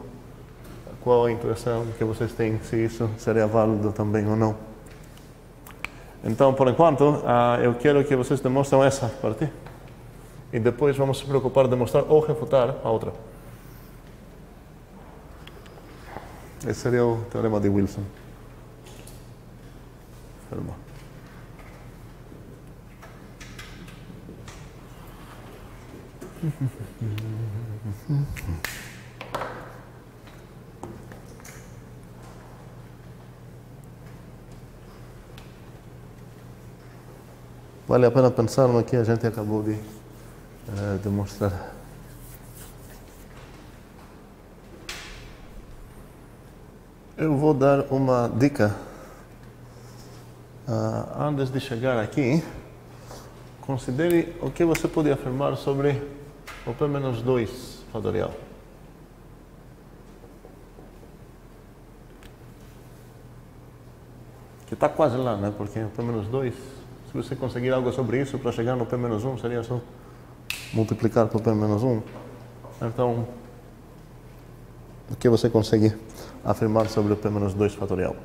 qual a impressão que vocês têm, se isso seria válido também ou não. Então, por enquanto, eu quero que vocês demonstrem essa parte. E depois vamos se preocupar de demonstrar ou refutar a outra. Esse seria o teorema de Wilson. Fermat. Vale a pena pensar no que a gente acabou de demonstrar. Eu vou dar uma dica. Antes de chegar aqui, considere o que você pode afirmar sobre o P-2 fatorial. Que está quase lá, né? Porque o P-2, se você conseguir algo sobre isso para chegar no P-1, seria só multiplicar por P-1. Então, o que você consegue afirmar sobre o P-2 fatorial?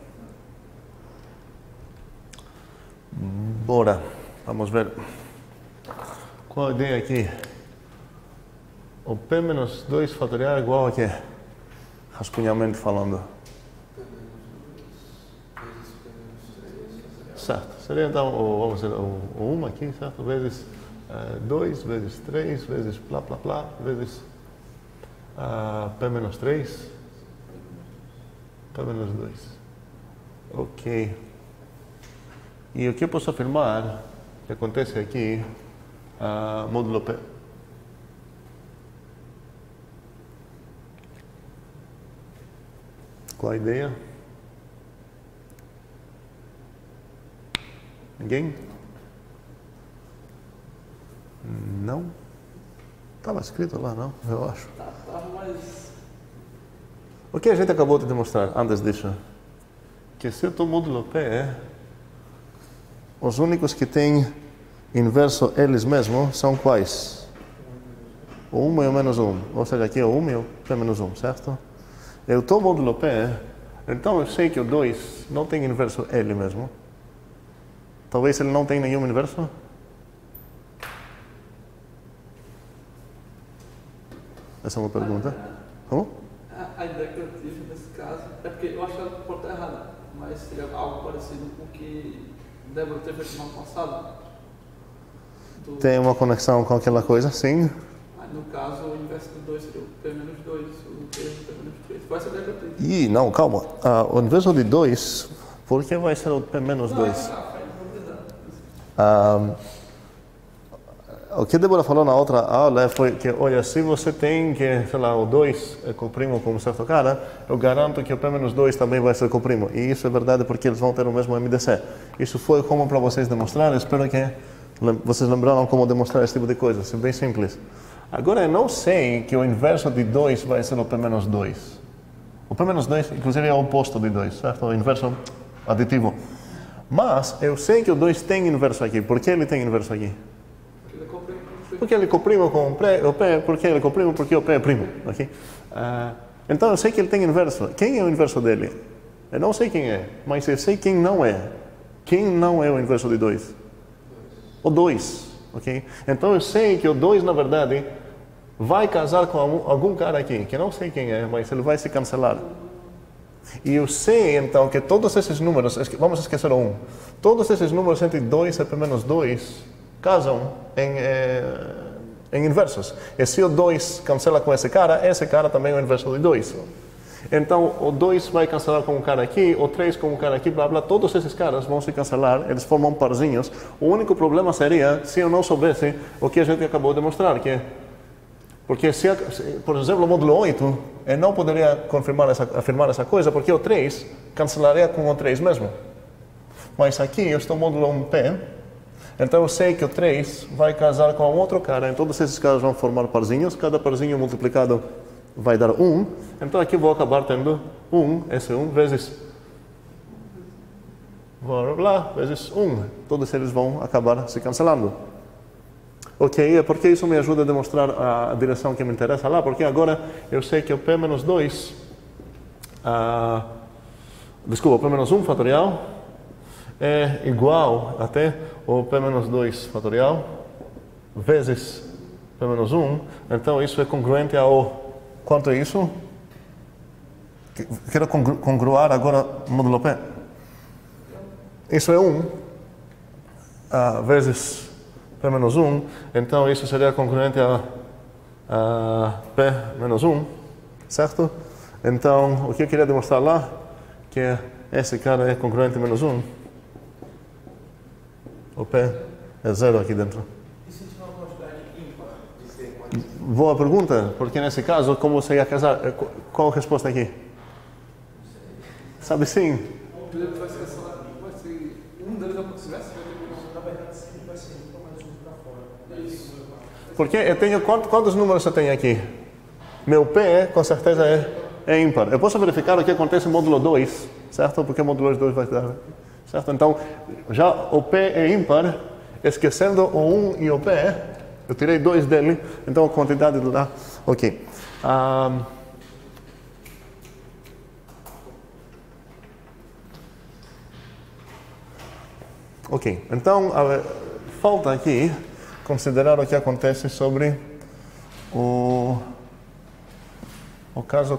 Bora, vamos ver. Qual a ideia aqui? O P-2 fatorial é igual a quê? Rascunhamento falando. Certo. Seria então, vamos dizer, o 1 aqui, certo? Vezes 2, vezes 3, vezes blá, blá, blá, vezes P-3, P-2. Ok. E o que eu posso afirmar que acontece aqui, módulo P? Qual a ideia? Ninguém? Não? Estava escrito lá, não? Eu acho. Tá, mas... O que a gente acabou de demonstrar antes disso? Que se o teu módulo P, os únicos que têm inverso eles mesmos são quais? O 1 e o menos 1. Ou seja, aqui é o 1 e o P menos 1, certo? Eu estou módulo P, então eu sei que o 2 não tem inverso ele mesmo. Talvez ele não tenha nenhum inverso. Essa é uma pergunta. Como? A ideia que eu tive nesse caso é porque eu acho que ela pode estar errada, mas seria algo parecido com o que Débora teve aqui no ano passado. Tem uma conexão com aquela coisa, sim. A Aí, no caso, o inverso do 2 seria o P menos 2, o P menos 3. Vai ser negativo. Ih, não, calma. O inverso de 2, por que vai ser o P menos 2? O que a Débora falou na outra aula foi que, olha, se você tem que, sei lá, o 2 é coprimo com um certo cara, eu garanto que o P menos 2 também vai ser coprimo. E isso é verdade porque eles vão ter o mesmo MDC. Isso foi como para vocês demonstrar, espero que vocês lembraram como demonstrar esse tipo de coisa, isso é bem simples. Agora, eu não sei que o inverso de 2 vai ser o P menos 2. O P menos 2, inclusive, é o oposto de 2, certo? O inverso aditivo. Mas, eu sei que o 2 tem inverso aqui. Por que ele tem inverso aqui? Porque ele coprime com o P, porque ele coprime, porque o P é primo. Okay? Então, eu sei que ele tem inverso. Quem é o inverso dele? Eu não sei quem é, mas eu sei quem não é. Quem não é o inverso de 2? O 2. Okay? Então, eu sei que o 2, na verdade, vai casar com algum cara aqui, que não sei quem é, mas ele vai se cancelar. E eu sei, então, que todos esses números, vamos esquecer o 1, todos esses números entre 2 e P menos 2 casam em inversos. E se o 2 cancela com esse cara também é o inverso de 2. Então, o 2 vai cancelar com um cara aqui, o 3 com um cara aqui, blá blá, todos esses caras vão se cancelar, eles formam parzinhos. O único problema seria se eu não soubesse o que a gente acabou de mostrar, que porque se, por exemplo, o módulo 8, eu não poderia afirmar essa coisa, porque o 3 cancelaria com o 3 mesmo. Mas aqui eu estou no módulo 1P, então eu sei que o 3 vai casar com outro cara, então todos esses caras vão formar parzinhos, cada parzinho multiplicado vai dar 1, então aqui vou acabar tendo 1, esse 1 vezes blá blá, vezes 1, todos eles vão acabar se cancelando. Ok, é porque isso me ajuda a demonstrar a direção que me interessa lá, porque agora eu sei que o P menos 2, o P menos 1 fatorial é igual até o P menos 2 fatorial vezes P menos 1, então isso é congruente ao, quanto é isso? Quero congruar agora o módulo P. Isso é 1 vezes P menos 1, então isso seria congruente a P menos 1, certo? Então, o que eu queria demonstrar lá, que esse cara é congruente a menos 1, o P é 0 aqui dentro. E se tiver uma quantidade ímpar? Boa pergunta, porque nesse caso, como você ia casar? Qual a resposta aqui? Sabe sim. Vai ser um deles aproximasse? Na verdade, sempre vai ser um mais um para fora. Isso. Porque eu tenho, quantos números eu tenho aqui? Meu P, com certeza, é ímpar. Eu posso verificar o que acontece no módulo 2, certo? Porque o módulo 2 vai dar, certo? Então, já o P é ímpar, esquecendo o 1 e o P, eu tirei 2 dele, então a quantidade dá, ok. Ok, então falta aqui considerar o que acontece sobre o caso,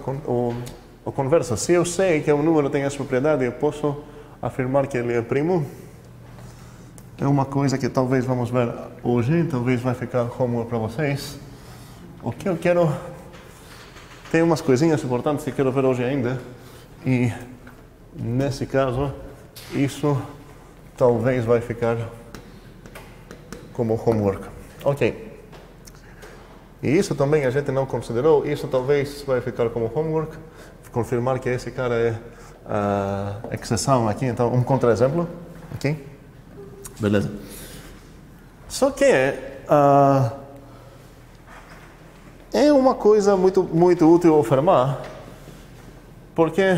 o converso. Se eu sei que um número tem essa propriedade, eu posso afirmar que ele é primo. É uma coisa que talvez vamos ver hoje, talvez vai ficar cômodo para vocês. O que eu quero... Tem umas coisinhas importantes que eu quero ver hoje ainda. E, nesse caso, isso talvez vai ficar como homework. Ok. E isso também a gente não considerou. Isso talvez vai ficar como homework. Confirmar que esse cara é exceção aqui. Então, um contra-exemplo. Ok? Beleza. Só que é uma coisa muito útil afirmar, porque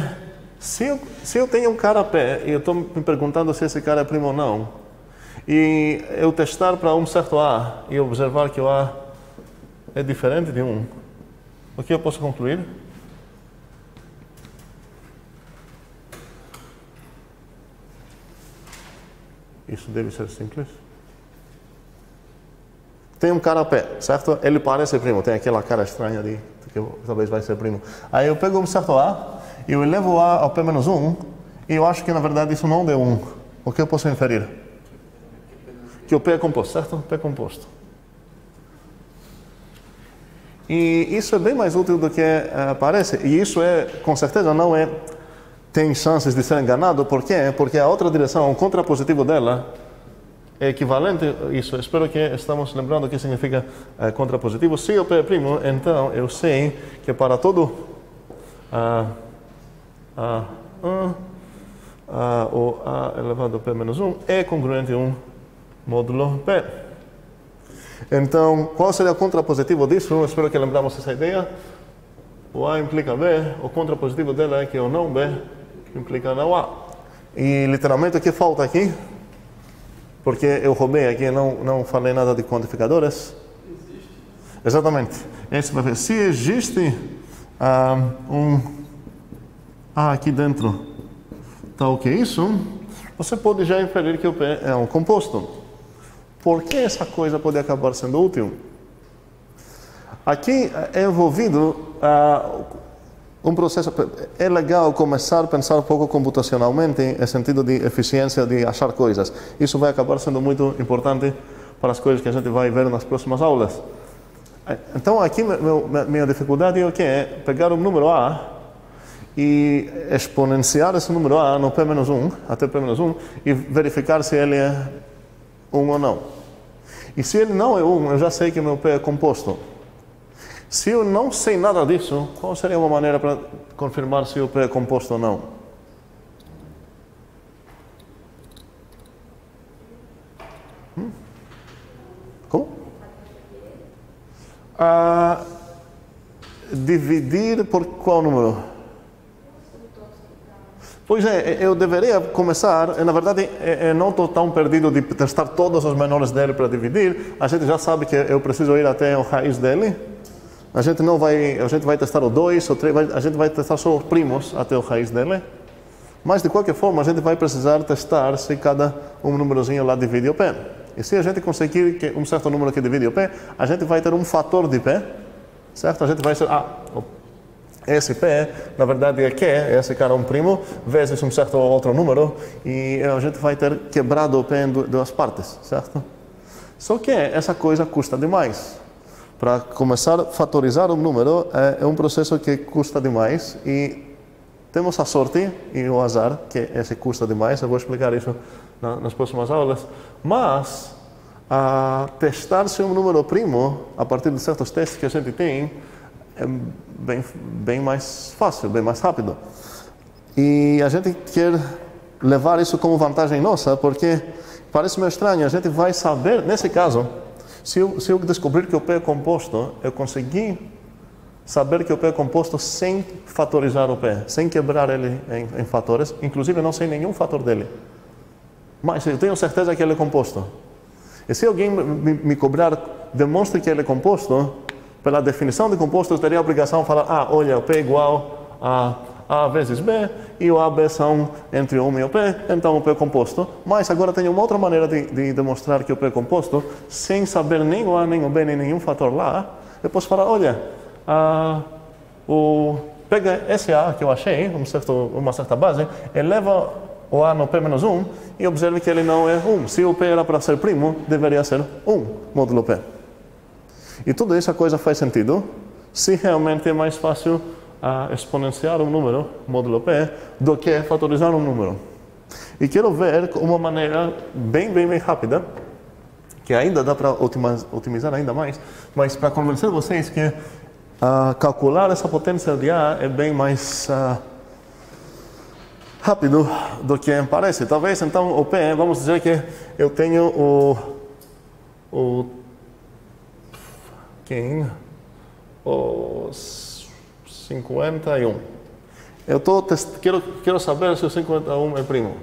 se eu tenho um cara P e eu estou me perguntando se esse cara é primo ou não, e eu testar para um certo A e observar que o A é diferente de 1, o que eu posso concluir? Isso deve ser simples. Tem um cara P, certo? Ele parece primo, tem aquela cara estranha ali, que talvez vai ser primo. Aí eu pego um certo A, e eu elevo o A ao P menos 1, e eu acho que na verdade isso não deu 1. O que eu posso inferir? Que o P é composto, certo? P é composto. E isso é bem mais útil do que parece. E isso com certeza, não tem chances de ser enganado. Por quê? Porque a outra direção, o contrapositivo dela, é equivalente a isso. Espero que estamos lembrando o que significa contrapositivo. Se o P é primo, então eu sei que para todo o A elevado a P menos 1 é congruente 1 módulo P. Então, qual seria o contrapositivo disso? Espero que lembramos essa ideia. O A implica B, o contrapositivo dela é que o não B implica não A. E literalmente o que falta aqui, porque eu roubei aqui, não falei nada de quantificadores. Existe. Exatamente. Esse vai ver. Se existe um A aqui dentro, tal que isso, você pode já inferir que o P é um composto. Por que essa coisa pode acabar sendo útil? Aqui é envolvido um processo. É legal começar a pensar um pouco computacionalmente, no sentido de eficiência de achar coisas. Isso vai acabar sendo muito importante para as coisas que a gente vai ver nas próximas aulas. Então, aqui minha dificuldade é o que é pegar um número A e exponenciar esse número A no P-1, até P-1, e verificar se ele é 1 ou não. E se ele não é 1, eu já sei que meu P é composto. Se eu não sei nada disso, qual seria uma maneira para confirmar se o P é composto ou não? Como? Dividir por qual número? Pois é, eu deveria começar, na verdade, não estou tão perdido de testar todos os menores dele para dividir. A gente já sabe que eu preciso ir até a raiz dele. A gente vai testar o 2, o 3, a gente vai testar só os primos até a raiz dele. Mas, de qualquer forma, a gente vai precisar testar se cada númerozinho lá divide o P. E se a gente conseguir que um certo número que divide o P, a gente vai ter um fator de P, certo? A gente vai ser, esse P, na verdade, é que esse cara é um primo, vezes um certo outro número, e a gente vai ter quebrado o P em duas partes, certo? Só que essa coisa custa demais. Para começar a fatorizar um número é um processo que custa demais, e temos a sorte e o azar que esse custa demais. Eu vou explicar isso nas próximas aulas. Mas testar se um número primo, a partir de certos testes que a gente tem, é bem mais fácil, bem mais rápido. E a gente quer levar isso como vantagem nossa, porque parece meio estranho. A gente vai saber, nesse caso, se eu descobrir que o P é composto, eu consegui saber que o P é composto sem fatorizar o P, sem quebrar ele em fatores, inclusive não sem nenhum fator dele. Mas eu tenho certeza que ele é composto. E se alguém me cobrar, demonstre que ele é composto, pela definição de composto, eu teria a obrigação de falar, olha, o P é igual a A vezes B, e o A, B são entre o 1 e o P, então o P é composto. Mas agora tenho uma outra maneira de demonstrar que o P é composto, sem saber nem o A, nem o B, nem nenhum fator lá. Eu posso falar, olha, pega esse A que eu achei, uma certa base, eleva o A no P-1 e observe que ele não é 1. Se o P era para ser primo, deveria ser 1 módulo P. E tudo isso, a coisa faz sentido se realmente é mais fácil exponenciar um número, módulo P, do que fatorizar um número. E quero ver uma maneira bem rápida, que ainda dá para otimizar ainda mais, mas para convencer vocês que calcular essa potência de A é bem mais rápido do que parece. Talvez então o P, vamos dizer que eu tenho o 51. Quero saber se o 51 é primo.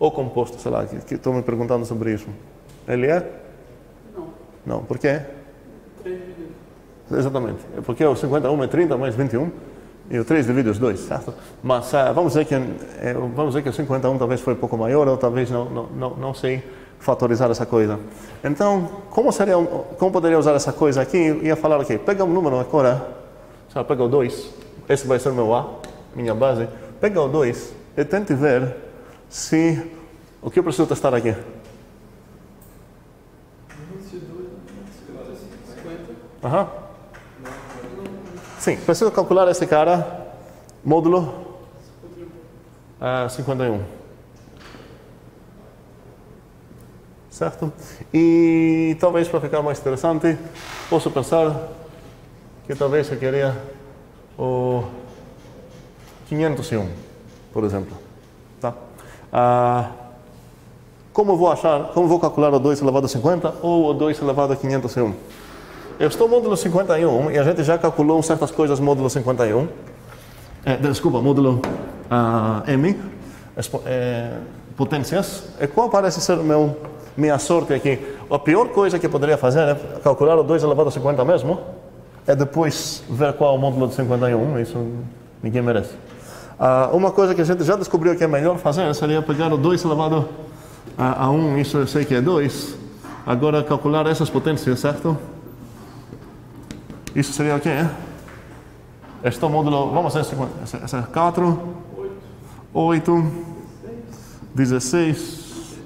Ou composto, sei lá, que estou me perguntando sobre isso. Ele é? Não. Não, por quê? 3 dividido. Exatamente. Porque o 51 é 30 mais 21, e o 3 divide os dois, certo? Mas vamos dizer que o 51 talvez foi um pouco maior, ou talvez não sei fatorizar essa coisa. Então, como poderia usar essa coisa aqui? Ia falar, ok, pega um número agora, pega o 2, esse vai ser meu A, minha base, pega o 2 e tente ver se, o que eu preciso testar aqui? 22, 50. Aham. Sim, preciso calcular esse cara, módulo 51. Certo? E talvez para ficar mais interessante, posso pensar que talvez eu queria o 501, por exemplo. Tá? Como vou calcular o 2 elevado a 50 ou o 2 elevado a 501? Eu estou no módulo 51 e a gente já calculou certas coisas no módulo 51. Desculpa, módulo M, potências. E qual parece ser minha sorte aqui? A pior coisa que eu poderia fazer é calcular o 2 elevado a 50 mesmo, é depois ver qual é o módulo de 51, isso ninguém merece. Uma coisa que a gente já descobriu que é melhor fazer seria pegar o 2 elevado a 1, isso eu sei que é 2, agora calcular essas potências, certo? Isso seria o quê? Este módulo, vamos ver, esse é 4, 8, 16,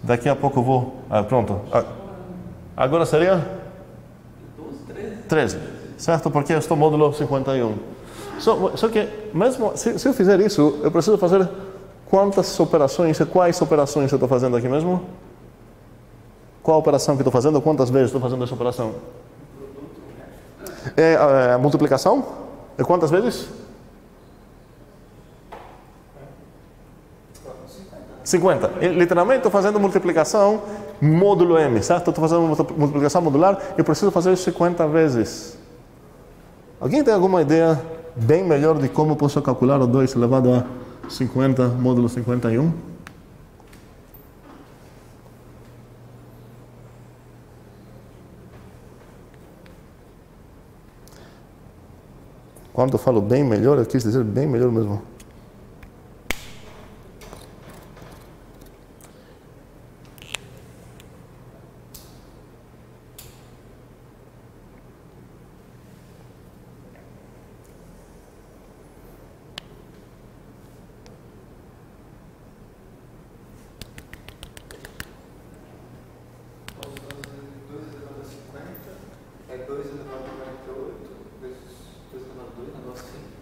daqui a pouco vou, pronto, agora seria 13, certo? Porque eu estou no módulo 51. Só que, mesmo se eu fizer isso, eu preciso fazer quantas operações e quais operações eu estou fazendo aqui mesmo? Qual operação que estou fazendo? Quantas vezes estou fazendo essa operação? A multiplicação? E quantas vezes? 50. Literalmente estou fazendo multiplicação módulo M, certo? Estou fazendo multiplicação modular e preciso fazer 50 vezes. Alguém tem alguma ideia bem melhor de como posso calcular o 2 elevado a 50 módulo 51? Quando eu falo bem melhor, eu quis dizer bem melhor mesmo.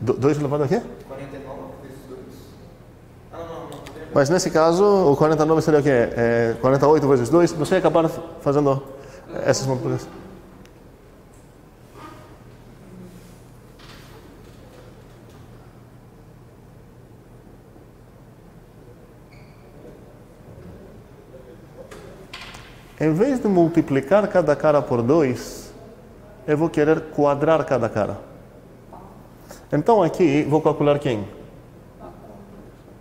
Dois elevado a quê? 49 vezes 2. Não. Mas nesse caso, o 49 seria o quê? 48 vezes 2. Você ia acabar fazendo essas multiplicações. Em vez de multiplicar cada cara por 2, eu vou querer quadrar cada cara. Então aqui vou calcular quem?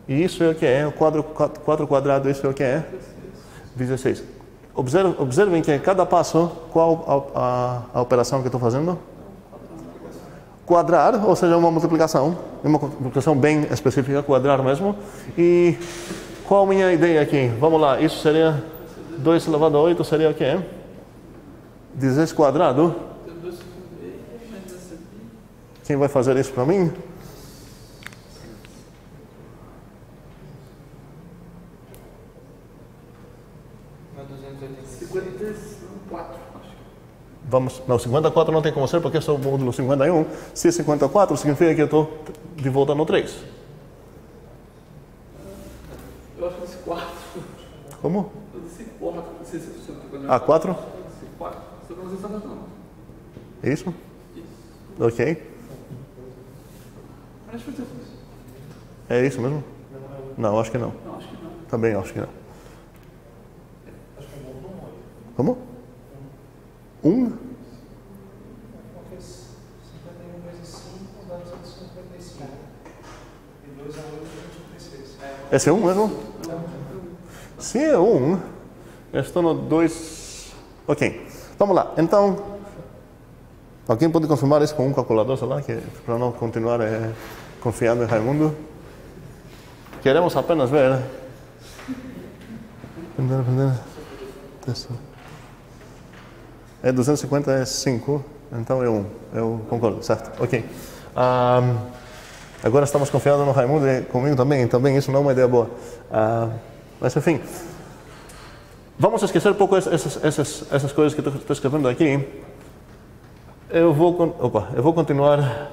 E isso é o que é? O 4 quadrado, isso é o que é? 16. Observem que em cada passo, qual a operação que estou fazendo? Quadrar, ou seja, uma multiplicação bem específica, quadrar mesmo. E qual a minha ideia aqui? Vamos lá, isso seria 2 elevado a 8, seria o que? 16 quadrado. Quem vai fazer isso para mim? Vamos, não, 54 não tem como ser porque eu sou o módulo 51. Se é 54, significa que eu estou de volta no 3. Eu acho que esse 4. Como? Eu disse 4. Ah, 4? 4. Você não está fazendo. Isso? Ok. Acho que foi isso. É isso mesmo? Não, acho que não. Não, acho que não. Também acho que não. Acho que é bom não. Como? 1? Porque 51 vezes 5 dá 255. E 2 a 8 é 26. Esse é 1 mesmo? Se é 1, eu estou no 2. Ok. Vamos lá. Então, alguém pode confirmar isso com um calculador, sei lá, para não continuar confiando em Raimundo? Queremos apenas ver. É 255, então é 1. Eu concordo, certo? Ok. Agora estamos confiando no Raimundo e comigo também isso não é uma ideia boa. Mas enfim, vamos esquecer um pouco essas coisas que estou escrevendo aqui. eu vou continuar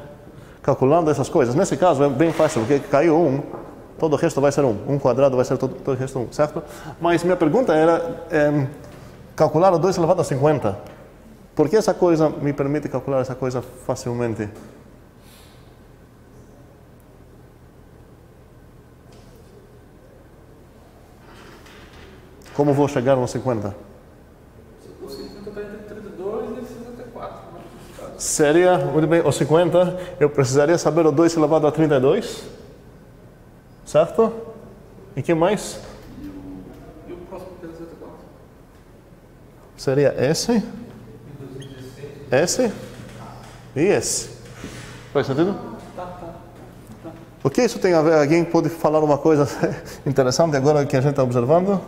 calculando essas coisas. Nesse caso é bem fácil, porque caiu 1, todo o resto vai ser 1. 1 quadrado vai ser todo o resto 1, certo? Mas minha pergunta era calcular o 2 elevado a 50. Por que essa coisa me permite calcular essa coisa facilmente? Como vou chegar no 50? O 50 está entre 32 e 64. Seria, muito bem, o 50, eu precisaria saber o 2 elevado a 32, certo? E que mais? E o próximo que é 64? Seria esse, esse e esse. Faz sentido? Tá. O que isso tem a ver? Alguém pode falar uma coisa interessante agora que a gente está observando?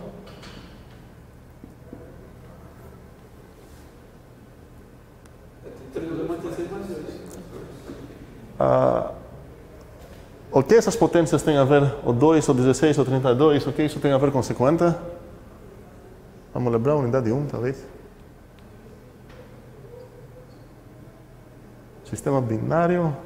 O que essas potências têm a ver? O 2, o 16, o 32, o que isso tem a ver com 50? Vamos lembrar a unidade 1, talvez? Sistema binário.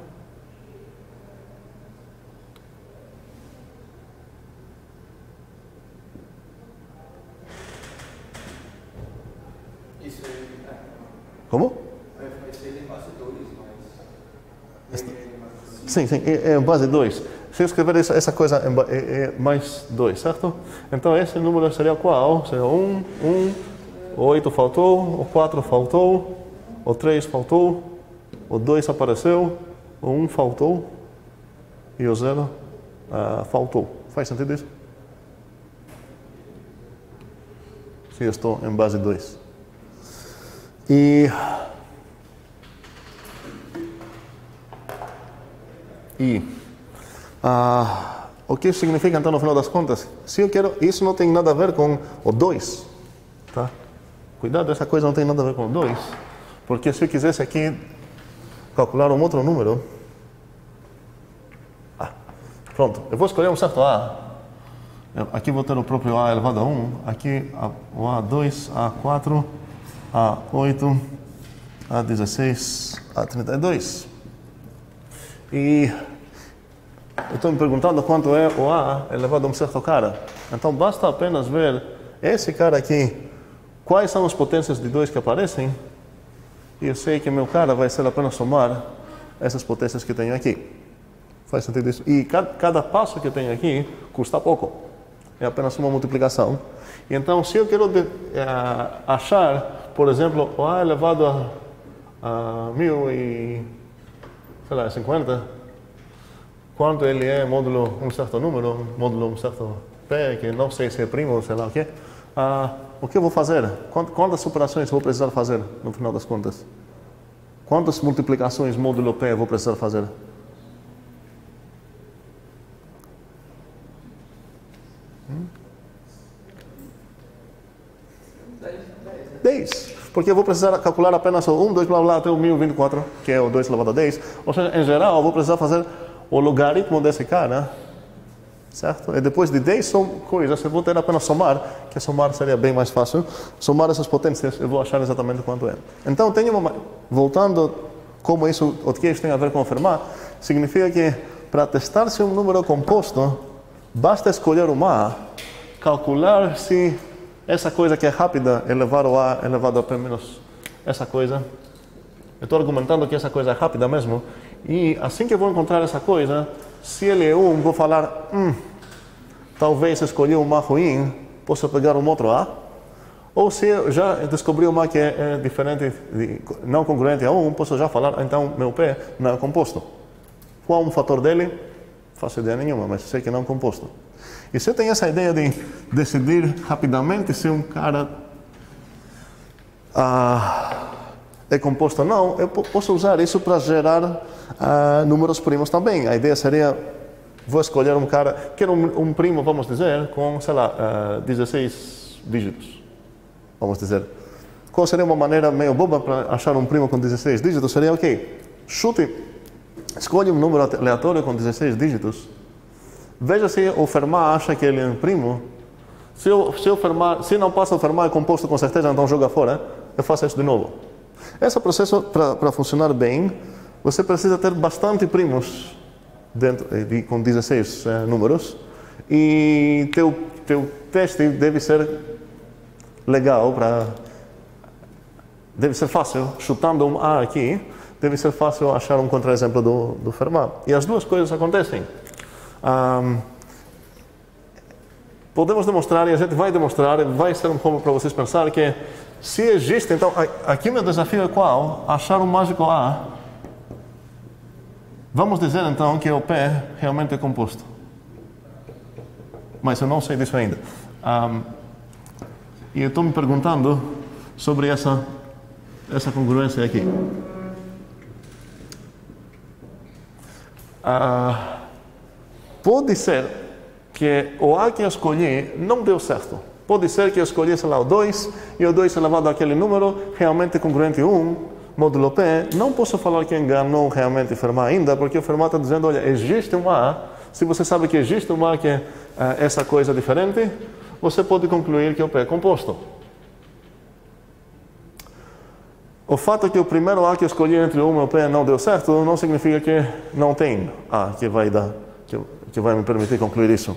Isso aí, Como? esse aí é base 2, mas... Sim, é base 2. Se eu escrever essa coisa é mais 2, certo? Então esse número seria qual? Seria 1, o 8 faltou, o 4 faltou, o 3 faltou, o 2 apareceu, o 1 faltou e o 0 faltou. Faz sentido isso? Se eu estou em base 2. E o que isso significa então no final das contas? Se eu quero, isso não tem nada a ver com o 2, tá? Cuidado, essa coisa não tem nada a ver com o 2, porque se eu quisesse aqui calcular um outro número, pronto, eu vou escolher um certo A. Aqui vou ter o próprio A elevado a 1, aqui o A2, A4, A8, A16, A32. E eu estou me perguntando quanto é o A elevado a um certo cara. Então basta apenas ver esse cara aqui, quais são as potências de 2 que aparecem, e eu sei que meu cara vai ser apenas somar essas potências que tenho aqui. Faz sentido isso? E cada passo que eu tenho aqui custa pouco. É apenas uma multiplicação. E então, se eu quero achar, por exemplo, o A elevado a 1050, quanto ele é módulo um certo número, módulo um certo P, que não sei se é primo ou sei lá o quê, o que eu vou fazer? Quantas operações eu vou precisar fazer no final das contas? Quantas multiplicações módulo P eu vou precisar fazer? 10. Porque eu vou precisar calcular apenas o 1, 2, blá blá, até o 1024, que é o 2 elevado a 10. Ou seja, em geral, eu vou precisar fazer o logaritmo desse cara, certo? E depois de 10 são coisas, eu vou ter apenas somar, que somar seria bem mais fácil. Somar essas potências, eu vou achar exatamente quanto é. Então, voltando como isso, o que isso tem a ver com o Fermat, significa que para testar se um número é composto, basta escolher uma, calcular se essa coisa que é rápida, elevar o A elevado a P menos essa coisa. Eu estou argumentando que essa coisa é rápida mesmo. E assim que eu vou encontrar essa coisa, se ele é 1, vou falar, talvez escolhi uma ruim, posso pegar um outro A. Ou se eu já descobri uma que é diferente, não congruente a 1, posso já falar, então meu P não é composto. Qual é um fator dele? Faço ideia nenhuma, mas sei que não é composto. E se eu tenho essa ideia de decidir rapidamente se um cara é composto ou não, eu posso usar isso para gerar números primos também. A ideia seria, vou escolher um cara, quero um primo, vamos dizer, com, sei lá, 16 dígitos. Vamos dizer. Qual seria uma maneira meio boba para achar um primo com 16 dígitos? Seria, ok, chute, escolhe um número aleatório com 16 dígitos. Veja se o Fermat acha que ele é um primo. Se não passa o Fermat é composto com certeza, então joga fora. Eu faço isso de novo. Esse processo, para funcionar bem, você precisa ter bastante primos dentro, com 16 números, e teu teste deve ser legal, deve ser fácil, chutando um A aqui, deve ser fácil achar um contra-exemplo do Fermat. E as duas coisas acontecem. Podemos demonstrar, e a gente vai demonstrar, vai ser um como para vocês pensar que se existe, então, aqui meu desafio é qual? Achar um mágico A. Vamos dizer então que o P realmente é composto. Mas eu não sei disso ainda. E eu estou me perguntando sobre essa congruência aqui. Pode ser que o A que eu escolhi não deu certo. Pode ser que eu escolhi, sei lá, o 2, e o 2 elevado àquele número, realmente congruente 1, módulo P. Não posso falar que enganou realmente Fermat ainda, porque o Fermat está dizendo, olha, existe um A. Se você sabe que existe um A que é essa coisa diferente, você pode concluir que o P é composto. O fato que o primeiro A que eu escolhi entre o 1 e o P não deu certo, não significa que não tem A que vai me permitir concluir isso.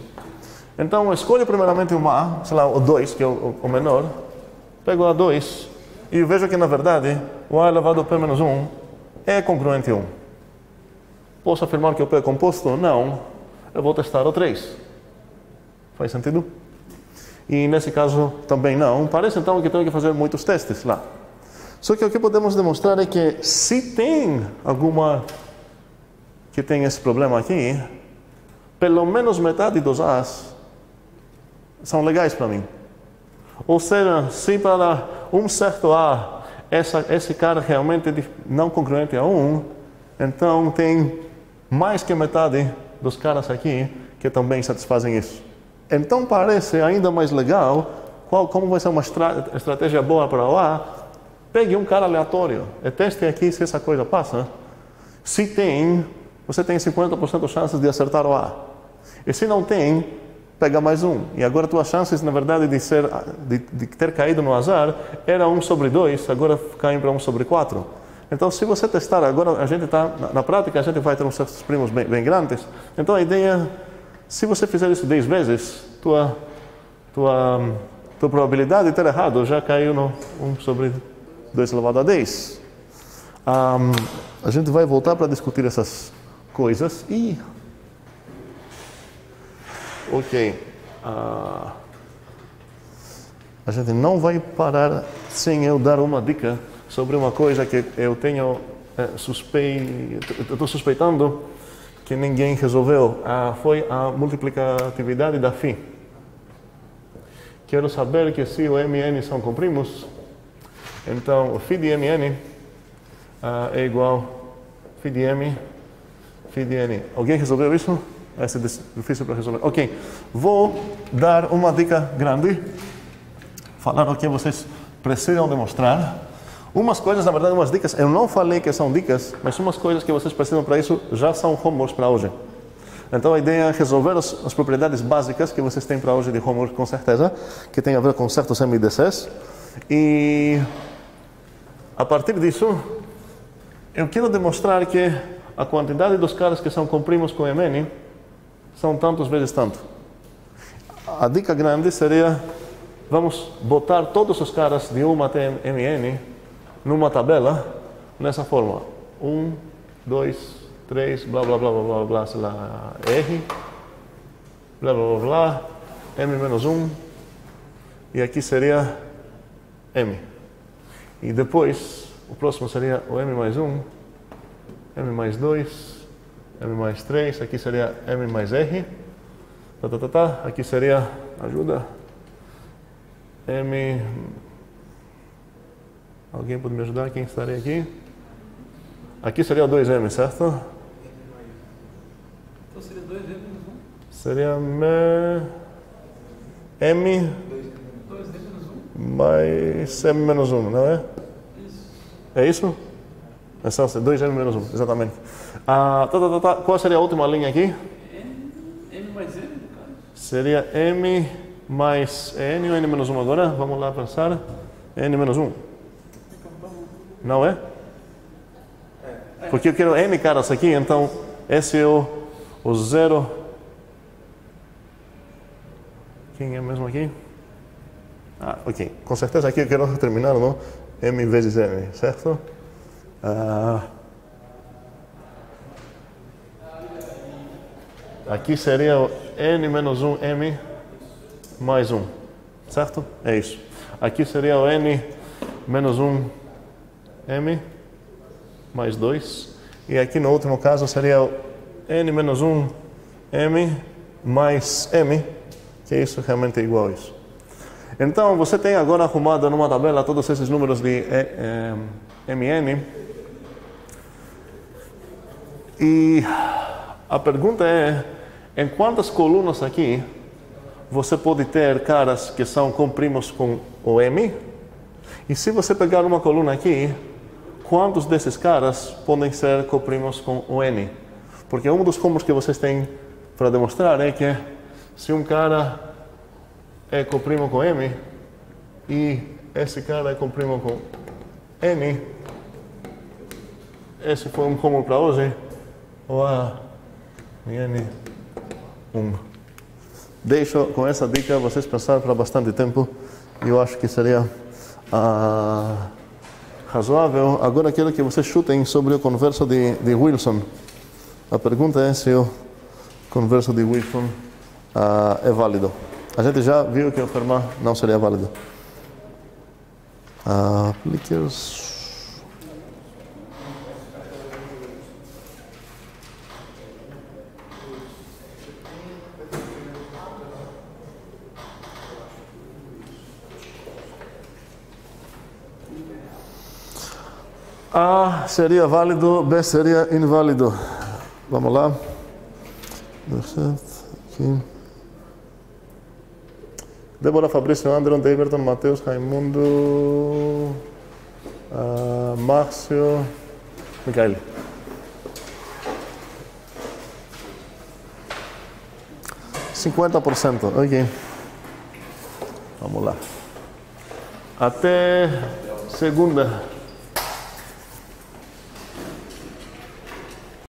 Então, eu escolho primeiramente um A, sei lá, o 2, que é o menor, pego o A2 e vejo que, na verdade, o A elevado a P menos 1 é congruente 1. Posso afirmar que o P é composto? Não. Eu vou testar o 3. Faz sentido? E, nesse caso, também não. Parece, então, que tenho que fazer muitos testes lá. Só que o que podemos demonstrar é que, se tem alguma que tem esse problema aqui, pelo menos metade dos A's são legais para mim. Ou seja, se para um certo A, esse cara realmente é não congruente a 1, então tem mais que metade dos caras aqui que também satisfazem isso. Então parece ainda mais legal, como vai ser uma estratégia boa para o A, pegue um cara aleatório e teste aqui se essa coisa passa. Se tem, você tem 50% de chances de acertar o A. E se não tem, pega mais um. E agora tuas chances, na verdade, de ter caído no azar, era 1 sobre 2, agora caem para 1 sobre 4. Então, se você testar, agora a gente está, na prática, a gente vai ter uns certos primos bem grandes. Então, a ideia, se você fizer isso 10 vezes, tua probabilidade de ter errado já caiu no 1 sobre 2 elevado a 10. A gente vai voltar para discutir essas coisas e... Ok. A gente não vai parar sem eu dar uma dica sobre uma coisa que eu tenho estou suspeitando que ninguém resolveu. Foi a multiplicatividade da φ. Quero saber que se o mn são comprimos, então o φ de mn é igual φ de m, φ de n. Alguém resolveu isso? Essa é difícil para resolver. Ok, vou dar uma dica grande, falar o que vocês precisam demonstrar. Umas coisas, na verdade, umas dicas, eu não falei que são dicas, mas umas coisas que vocês precisam para isso já são homeworks para hoje. Então a ideia é resolver as propriedades básicas que vocês têm para hoje de homework, com certeza, que tem a ver com certos MDCs. E a partir disso, eu quero demonstrar que a quantidade dos caras que são comprimos com mn são tantos vezes tanto. A dica grande seria, vamos botar todos os caras de 1 até mn numa tabela, nessa forma. 1, 2, 3, blá, blá, blá, blá, blá, blá, sei lá, R, blá, blá, blá, blá, m menos 1, e aqui seria m. E depois, o próximo seria o m mais 1, m mais 2, m mais 3, aqui seria m mais r, aqui seria, ajuda, m, alguém pode me ajudar, quem estaria aqui? Aqui seria o 2m, certo? Então seria 2m menos 1? Seria m 2m menos 1? mais m menos 1, não é? Isso. É isso? É só 2m menos 1, exatamente. Qual seria a última linha aqui? M mais n, no caso? Seria m mais n ou n menos 1 agora? Vamos lá pensar. N menos 1. Não é? Porque eu quero N caras aqui, então esse é o 0. Quem é mesmo aqui? Ah, ok. Com certeza aqui eu quero terminar no M vezes N, certo? Aqui seria o N menos 1 M mais 1, certo? É isso. Aqui seria o N menos 1 M mais 2. E aqui no último caso seria o N menos 1 M mais M, que isso realmente é igual a isso. Então, você tem agora arrumado numa tabela todos esses números de Mn. E a pergunta é, em quantas colunas aqui você pode ter caras que são comprimos com o M? E se você pegar uma coluna aqui, quantos desses caras podem ser comprimos com o N? Porque um dos combos que vocês têm para demonstrar é que se um cara é comprimo com M e esse cara é comprimo com N, esse foi um combo para hoje, o A N1. Deixo com essa dica vocês pensar para bastante tempo e eu acho que seria razoável. Agora quero que vocês chutem sobre o converso de Wilson. A pergunta é se o converso de Wilson é válido. A gente já viu que o Fermat não seria válido. Plickers. A seria válido, B seria inválido. Vamos lá. Aqui. Débora, Fabrício, Andron, Daverton, Matheus, Raimundo, Márcio, Micael. %50%, ok. Vamos lá. Até segunda.